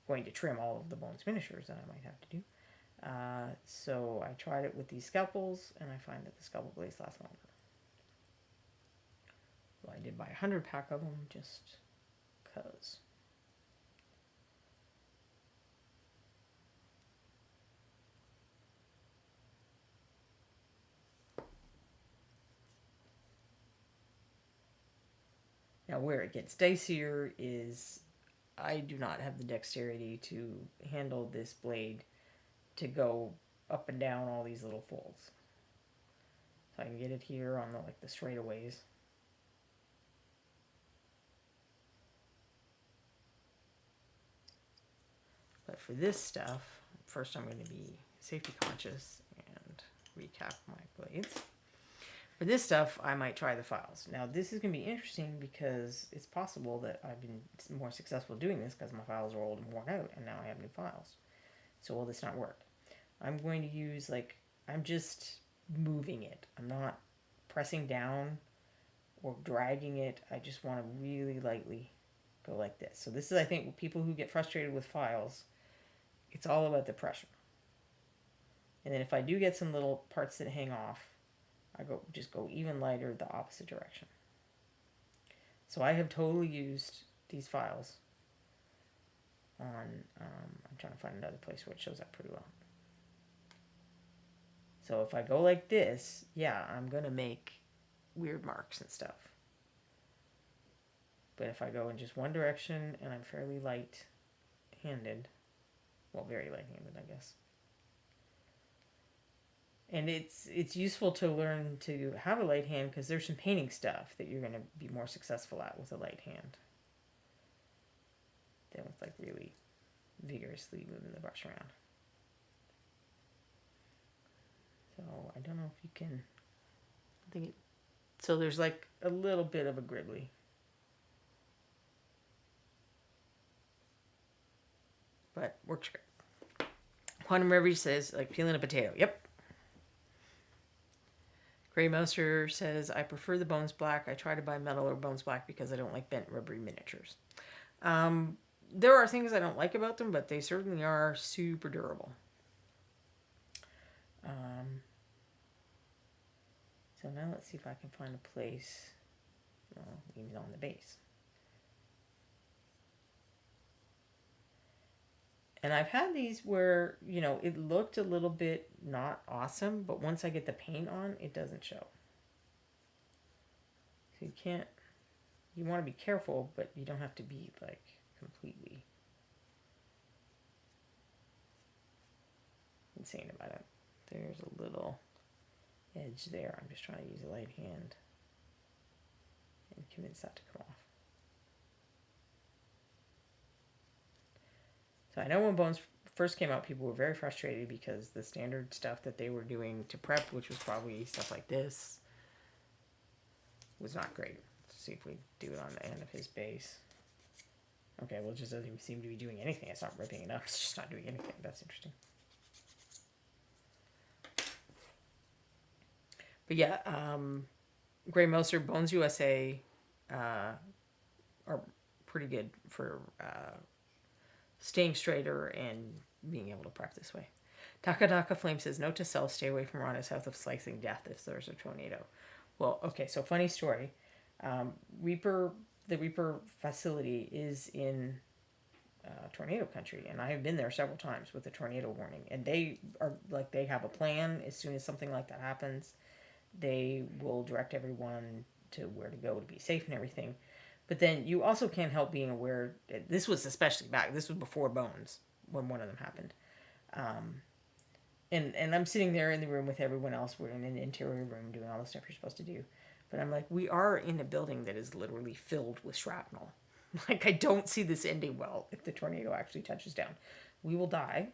going to trim all of the Bones miniatures that I might have to do. So I tried it with these scalpels, and I find that the scalpel blades last longer. So I did buy a 100-pack of them just because. Now where it gets dicier is I do not have the dexterity to handle this blade to go up and down all these little folds. So I can get it here on the straightaways. But for this stuff, first I'm going to be safety conscious and recap my blades. For this stuff, I might try the files. Now, this is going to be interesting because it's possible that I've been more successful doing this because my files are old and worn out, and now I have new files. So will this not work? I'm going to use, I'm just moving it. I'm not pressing down or dragging it. I just want to really lightly go like this. So this is, I think, people who get frustrated with files, it's all about the pressure. And then if I do get some little parts that hang off, I just go even lighter the opposite direction. So I have totally used these files on, I'm trying to find another place where it shows up pretty well. So if I go like this, yeah, I'm going to make weird marks and stuff. But if I go in just one direction and I'm fairly light-handed, well, very light-handed, I guess. And it's useful to learn to have a light hand because there's some painting stuff that you're going to be more successful at with a light hand than with really vigorously moving the brush around. So I don't know if you can. I think so. There's a little bit of a gribbly. But works great. Quantum Reverie says peeling a potato. Yep. Grey Mouser says, I prefer the Bones Black. I try to buy metal or Bones Black because I don't like bent rubbery miniatures. There are things I don't like about them, but they certainly are super durable. So now let's see if I can find a place, even on the base. And I've had these where, it looked a little bit not awesome, but once I get the paint on, it doesn't show. So you want to be careful, but you don't have to be completely insane about it. There's a little edge there. I'm just trying to use a light hand and convince that to come off. So I know when Bones first came out, people were very frustrated because the standard stuff that they were doing to prep, which was probably stuff like this, was not great. Let's see if we do it on the end of his base. Okay, well, it just doesn't seem to be doing anything. It's not ripping it up. It's just not doing anything. That's interesting. But yeah, Grey Mouser, Bones USA are pretty good for staying straighter and being able to prep this way. Takadaka Flame says, note to self, stay away from Rhonda south of slicing death if there's a tornado. Well, okay, so funny story. The Reaper facility is in tornado country, and I have been there several times with a tornado warning, and they are they have a plan. As soon as something like that happens, they will direct everyone to where to go to be safe and everything. But then you also can't help being aware. This was especially back. This was before Bones when one of them happened. And I'm sitting there in the room with everyone else. We're in an interior room doing all the stuff you're supposed to do. But I'm we are in a building that is literally filled with shrapnel. I don't see this ending well if the tornado actually touches down. We will die.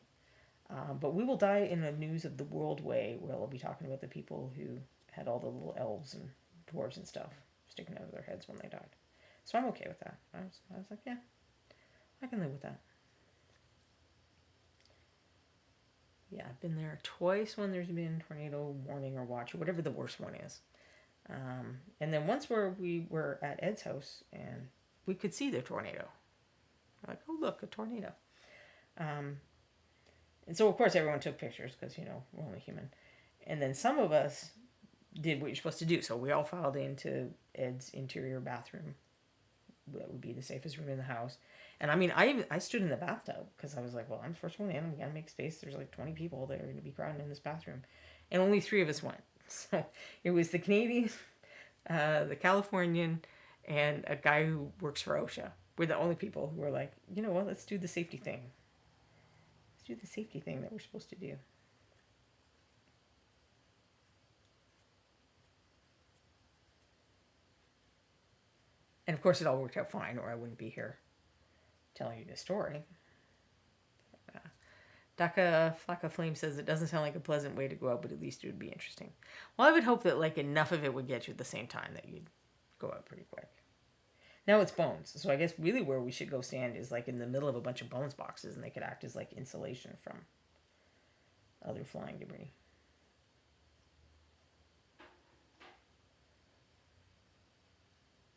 But we will die in a news of the world way where we'll be talking about the people who had all the little elves and dwarves and stuff sticking out of their heads when they died. So I'm okay with that. I was yeah, I can live with that. Yeah, I've been there twice when there's been tornado warning or watch or whatever the worst one is. And then once we were at Ed's house and we could see the tornado. Oh, look, a tornado. And so, of course, everyone took pictures because, we're only human. And then some of us did what you're supposed to do. So we all filed into Ed's interior bathroom. That would be the safest room in the house. And I mean, I stood in the bathtub because I was like, well, I'm the first one in. We got to make space. There's like 20 people that are going to be crowding in this bathroom. And only 3 of us went. So it was the Canadian, the Californian, and a guy who works for OSHA. We're the only people who were like, you know what, let's do the safety thing. Let's do the safety thing that we're supposed to do. And of course, it all worked out fine, or I wouldn't be here telling you this story. Daka Flacca Flame says it doesn't sound like a pleasant way to go out, but at least it would be interesting. Well, I would hope that like enough of it would get you at the same time that you'd go out pretty quick. Now it's bones, so I guess really where we should go stand is like in the middle of a bunch of bones boxes, and they could act as like insulation from other flying debris.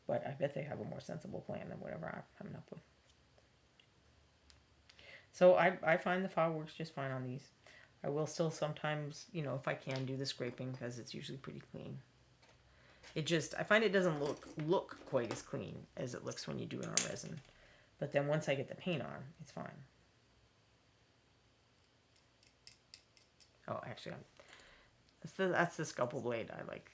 But I bet they have a more sensible plan than whatever I'm coming up with. So I find the file works just fine on these. I will still sometimes, if I can, do the scraping because it's usually pretty clean. I find it doesn't look quite as clean as it looks when you do it on resin. But then once I get the paint on, it's fine. Oh, actually, that's the scalpel blade. I like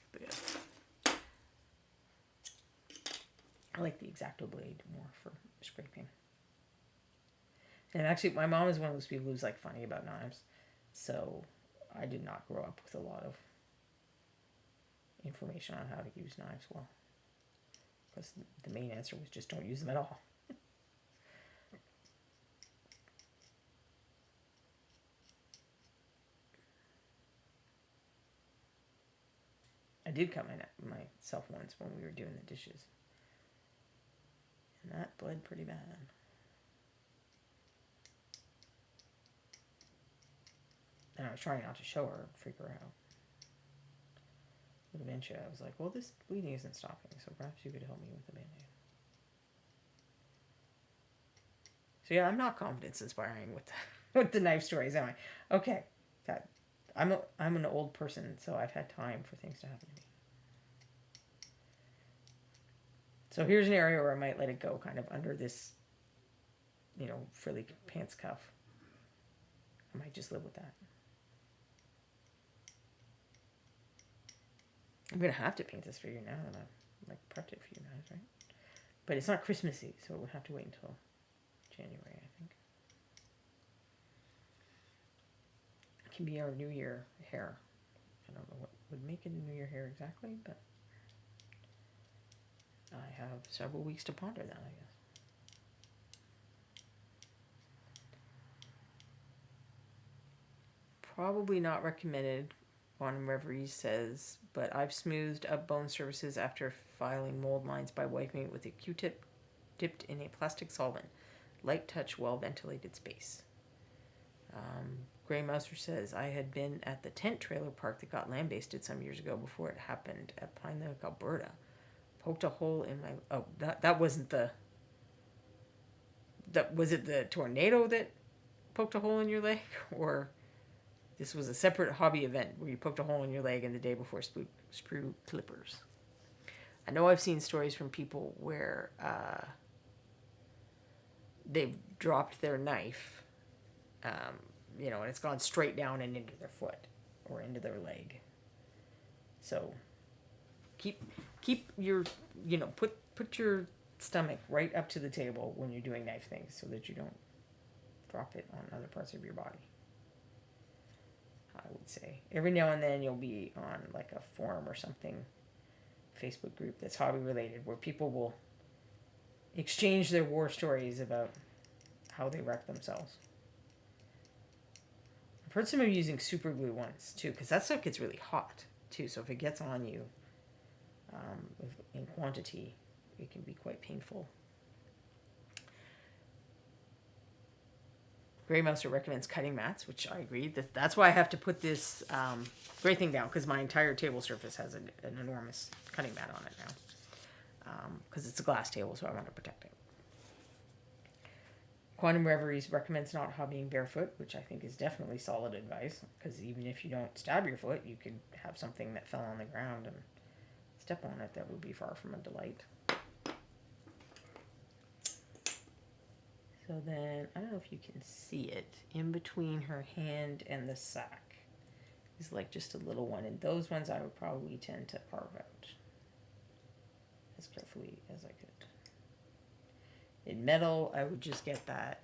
the X-Acto blade more for scraping. And actually, my mom is one of those people who's like funny about knives. So I did not grow up with a lot of information on how to use knives well. Because the main answer was just don't use them at all. I did cut myself once when we were doing the dishes. And that bled pretty bad. And I was trying not to show her, freak her out. But eventually I was like, well, this bleeding isn't stopping, so perhaps you could help me with the Band-Aid. So yeah, I'm not confidence inspiring with the knife stories, am I? Okay. I'm an old person, so I've had time for things to happen to me. So here's an area where I might let it go kind of under this, frilly pants cuff. I might just live with that. I'm going to have to paint this figure now that I've prepped it for you guys, right? But it's not Christmassy, so we'll have to wait until January, I think. It can be our New Year hair. I don't know what would make it a New Year hair exactly, but I have several weeks to ponder that, I guess. Probably not recommended, Quantum Reverie says, but I've smoothed up bone surfaces after filing mold lines by wiping it with a Q-tip dipped in a plastic solvent. Light touch, well-ventilated space. Grey Mouser says, I had been at the tent trailer park that got lambasted some years ago before it happened at Pine Lake, Alberta. Poked a hole in my... Oh, that wasn't the... Was it the tornado that poked a hole in your leg? Or... This was a separate hobby event where you poked a hole in your leg and the day before sprue clippers. I know I've seen stories from people where they've dropped their knife, and it's gone straight down and into their foot or into their leg. So keep your, put your stomach right up to the table when you're doing knife things so that you don't drop it on other parts of your body. I would say every now and then you'll be on like a forum or something, Facebook group that's hobby related, where people will exchange their war stories about how they wreck themselves. I've heard some of you using super glue once too, because that stuff gets really hot too. So if it gets on you in quantity, it can be quite painful. Grey Mouser recommends cutting mats, which I agree. That's why I have to put this gray thing down, because my entire table surface has an enormous cutting mat on it now. Because it's a glass table, so I want to protect it. Quantum Reveries recommends not hobbying barefoot, which I think is definitely solid advice, because even if you don't stab your foot, you could have something that fell on the ground and step on it. That would be far from a delight. So then, I don't know if you can see it, in between her hand and the sack is like just a little one, and those ones I would probably tend to carve out as carefully as I could. In metal, I would just get that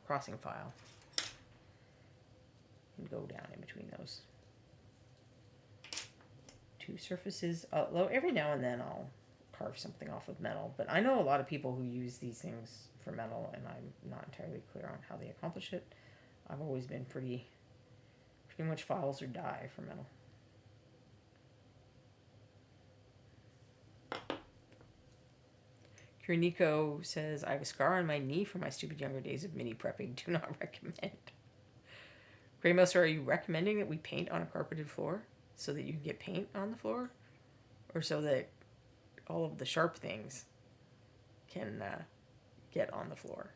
crossing file and go down in between those two surfaces. Although every now and then I'll carve something off of metal, but I know a lot of people who use these things for metal, and I'm not entirely clear on how they accomplish it. I've always been pretty much files or die for metal. Nico says, I have a scar on my knee from my stupid younger days of mini prepping. Do not recommend. Grey Mouse, are you recommending that we paint on a carpeted floor so that you can get paint on the floor? Or so that all of the sharp things can get on the floor?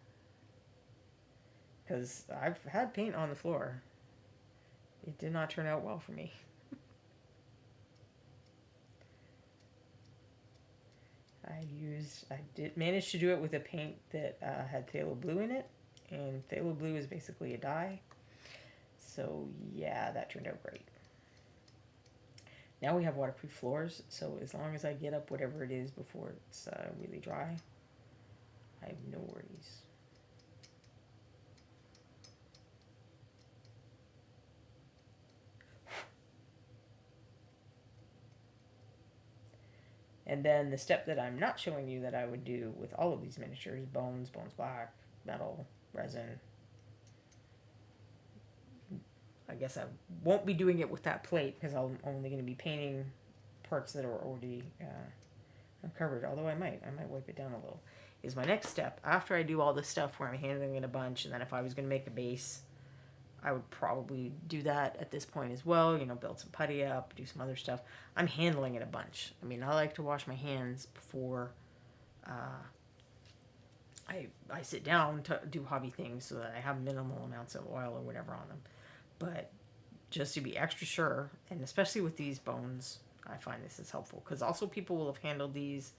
Because I've had paint on the floor. It did not turn out well for me. I did manage to do it with a paint that had phthalo blue in it, and phthalo blue is basically a dye. So yeah, that turned out great. Now we have waterproof floors, so as long as I get up whatever it is before it's really dry, I have no worries. And then the step that I'm not showing you that I would do with all of these miniatures, bones black, metal, resin. I guess I won't be doing it with that plate because I'm only going to be painting parts that are already covered. Although I might wipe it down a little. Is my next step. After I do all this stuff where I'm handling it a bunch, and then if I was going to make a base, I would probably do that at this point as well. You know, build some putty up, do some other stuff. I'm handling it a bunch. I mean, I like to wash my hands before I sit down to do hobby things so that I have minimal amounts of oil or whatever on them. But just to be extra sure, and especially with these bones, I find this is helpful. Because also people will have handled these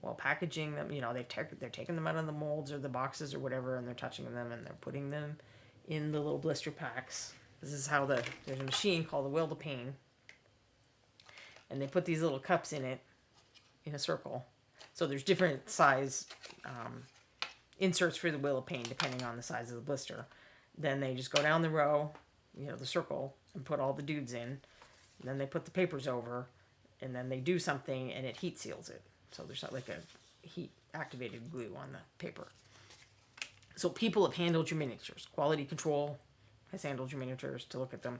while packaging them. You know, they're taking them out of the molds or the boxes or whatever, and they're touching them and they're putting them in the little blister packs. This is how there's a machine called the Will to Pain, and they put these little cups in it in a circle. So there's different size inserts for the Will of Pain depending on the size of the blister. Then they just go down the row, you know, the circle, and put all the dudes in. And then they put the papers over, and then they do something, and it heat seals it. So there's not like a heat activated glue on the paper. So people have handled your miniatures. Quality control has handled your miniatures to look at them.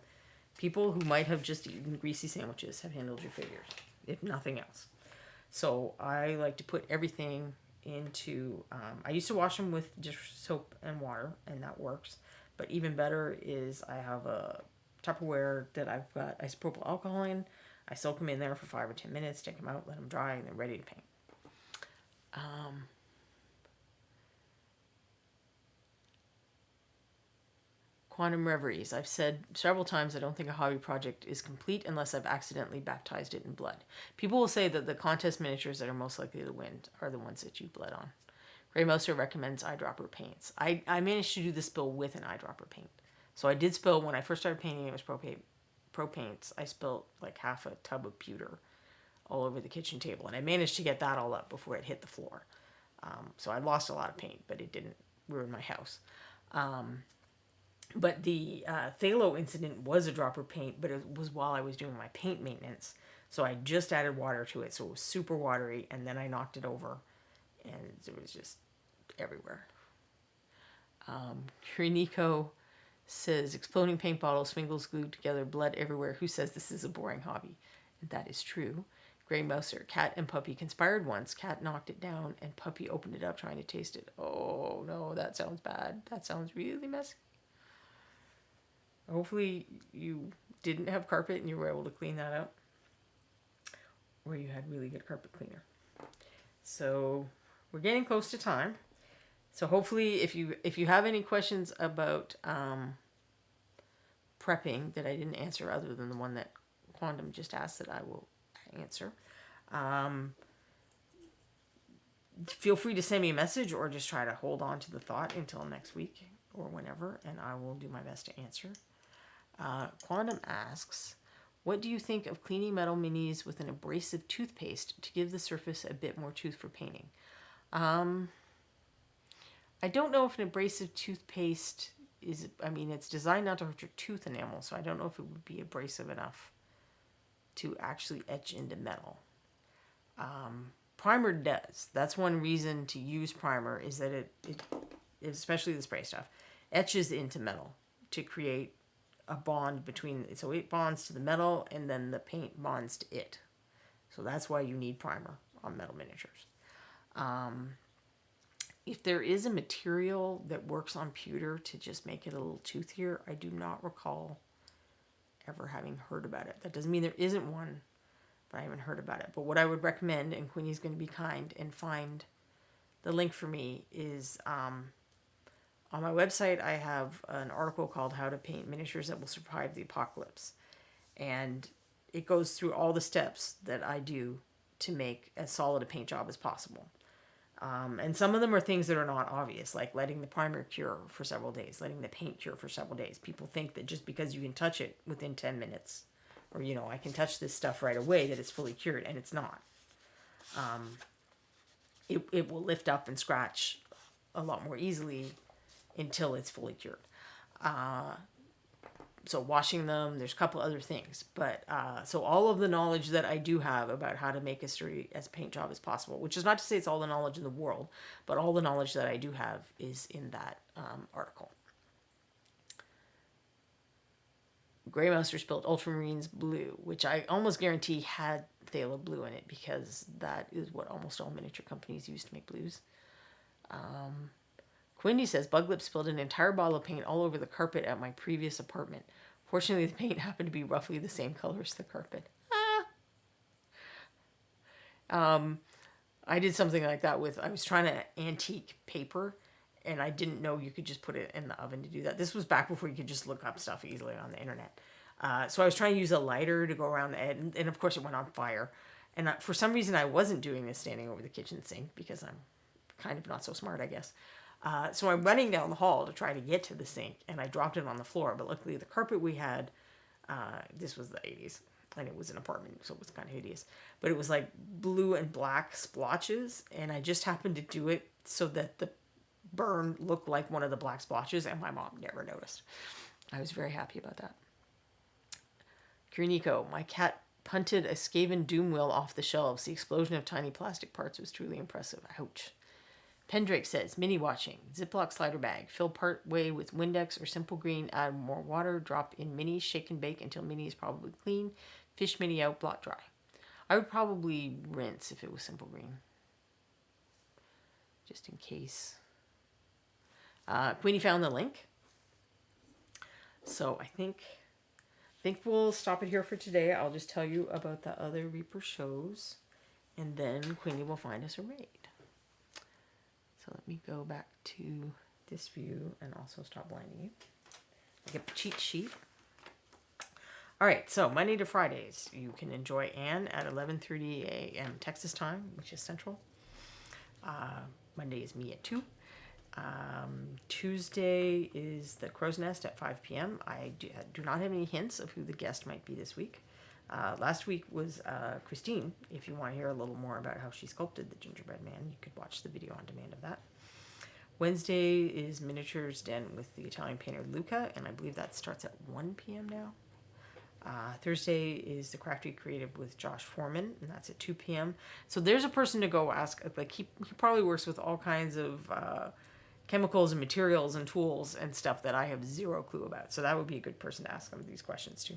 People who might have just eaten greasy sandwiches have handled your figures, if nothing else. So I like to put everything into... I used to wash them with just soap and water, and that works. But even better is I have a Tupperware that I've got isopropyl alcohol in. I soak them in there for 5 or 10 minutes, take them out, let them dry, and they're ready to paint. Quantum Reveries. I've said several times I don't think a hobby project is complete unless I've accidentally baptized it in blood. People will say that the contest miniatures that are most likely to win are the ones that you bled on. Ray Moser recommends eyedropper paints. I managed to do the spill with an eyedropper paint. So I did spill, when I first started painting, it was pro paints. I spilled like half a tub of pewter all over the kitchen table. And I managed to get that all up before it hit the floor. So I lost a lot of paint, but it didn't ruin my house. But the phthalo incident was a dropper paint, but it was while I was doing my paint maintenance. So I just added water to it, so it was super watery, and then I knocked it over, and it was just everywhere. Nico says, exploding paint bottles, fingers glued together, blood everywhere. Who says this is a boring hobby? And that is true. Grey Mouser, Cat and Puppy conspired once. Cat knocked it down, and Puppy opened it up trying to taste it. Oh, no, that sounds bad. That sounds really messy. Hopefully you didn't have carpet and you were able to clean that up. Or you had really good carpet cleaner. So we're getting close to time. So hopefully, if you have any questions about prepping that I didn't answer, other than the one that Quantum just asked, that I will answer. Feel free to send me a message, or just try to hold on to the thought until next week or whenever, and I will do my best to answer. Quantum asks, what do you think of cleaning metal minis with an abrasive toothpaste to give the surface a bit more tooth for painting? I don't know if an abrasive toothpaste is, I mean, it's designed not to hurt your tooth enamel, so I don't know if it would be abrasive enough to actually etch into metal. Primer does. That's one reason to use primer, is that it especially the spray stuff, etches into metal to create a bond between, so it bonds to the metal and then the paint bonds to it. So that's why you need primer on metal miniatures. If there is a material that works on pewter to just make it a little toothier, I do not recall ever having heard about it. That doesn't mean there isn't one, but I haven't heard about it. But what I would recommend, and Quinny's going to be kind and find the link for me, is on my website I have an article called How to Paint Miniatures That Will Survive the Apocalypse. And it goes through all the steps that I do to make as solid a paint job as possible. And some of them are things that are not obvious, like letting the primer cure for several days, letting the paint cure for several days. People think that just because you can touch it within 10 minutes, or, you know, I can touch this stuff right away, that it's fully cured, and it's not. It will lift up and scratch a lot more easily until it's fully cured. So washing them, there's a couple other things. But so all of the knowledge that I do have about how to make as sturdy as a paint job as possible, which is not to say it's all the knowledge in the world, but all the knowledge that I do have is in that article. Grey Mouser spilled Ultramarines Blue, which I almost guarantee had Phthalo Blue in it, because that is what almost all miniature companies use to make blues. Quindy says, Buglip spilled an entire bottle of paint all over the carpet at my previous apartment. Fortunately, the paint happened to be roughly the same color as the carpet. I did something like that I was trying to antique paper, and I didn't know you could just put it in the oven to do that. This was back before you could just look up stuff easily on the internet. So I was trying to use a lighter to go around the edge, and of course it went on fire. And for some reason I wasn't doing this standing over the kitchen sink, because I'm kind of not so smart, I guess. So I'm running down the hall to try to get to the sink, and I dropped it on the floor. But luckily the carpet we had, this was the 80s, and it was an apartment, so it was kind of hideous. But it was like blue and black splotches, and I just happened to do it so that the burn looked like one of the black splotches, and my mom never noticed. I was very happy about that. Kiriniko, my cat punted a Skaven doom wheel off the shelves. The explosion of tiny plastic parts was truly impressive. Ouch. Pendrake says, mini watching, Ziploc slider bag, fill part way with Windex or Simple Green, add more water, drop in mini, shake and bake until mini is probably clean, fish mini out, blot dry. I would probably rinse if it was Simple Green, just in case. Queenie found the link. So I think we'll stop it here for today. I'll just tell you about the other Reaper shows, and then Queenie will find us a raid. So let me go back to this view and also stop blinding you. I get the cheat sheet. All right, so Monday to Fridays, you can enjoy Anne at 11:30 a.m. Texas time, which is Central. Monday is me at 2. Tuesday is the Crow's Nest at 5 p.m. I do not have any hints of who the guest might be this week. Last week was Christine. If you want to hear a little more about how she sculpted the Gingerbread Man, you could watch the video on demand of that. Wednesday is Miniatures Den with the Italian painter Luca, and I believe that starts at 1 p.m. now. Thursday is the Crafty Creative with Josh Foreman, and that's at 2 p.m. So there's a person to go ask. Like he probably works with all kinds of chemicals and materials and tools and stuff that I have zero clue about. So that would be a good person to ask them these questions to.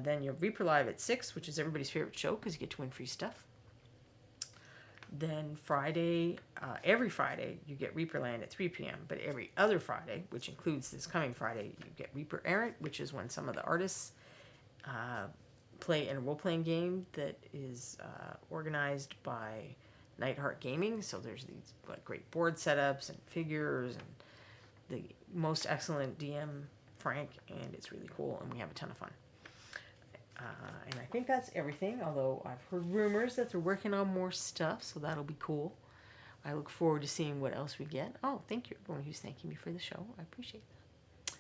Then you have Reaper Live at 6, which is everybody's favorite show because you get to win free stuff. Then Friday, every Friday, you get Reaper Land at 3 p.m. But every other Friday, which includes this coming Friday, you get Reaper Errant, which is when some of the artists play in a role-playing game that is organized by Nightheart Gaming. So there's these great board setups and figures and the most excellent DM, Frank, and it's really cool, and we have a ton of fun. And I think that's everything, although I've heard rumors that they're working on more stuff, so that'll be cool. I look forward to seeing what else we get. Oh, thank you, everyone who's thanking me for the show. I appreciate that.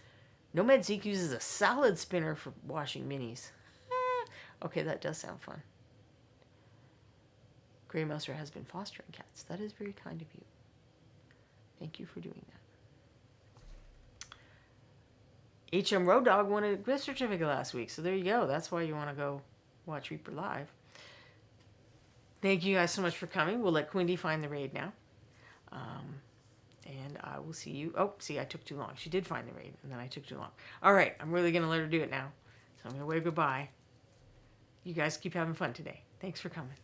Nomad Zeke uses a salad spinner for washing minis. Okay, that does sound fun. Grey Mouser has been fostering cats. That is very kind of you. Thank you for doing that. HM Road Dog won a gift certificate last week, so there you go. That's why you want to go watch Reaper Live. Thank you guys so much for coming. We'll let Quindy find the raid now. And I will see you. Oh, see, I took too long. She did find the raid, and then I took too long. All right, I'm really going to let her do it now. So I'm going to wave goodbye. You guys keep having fun today. Thanks for coming.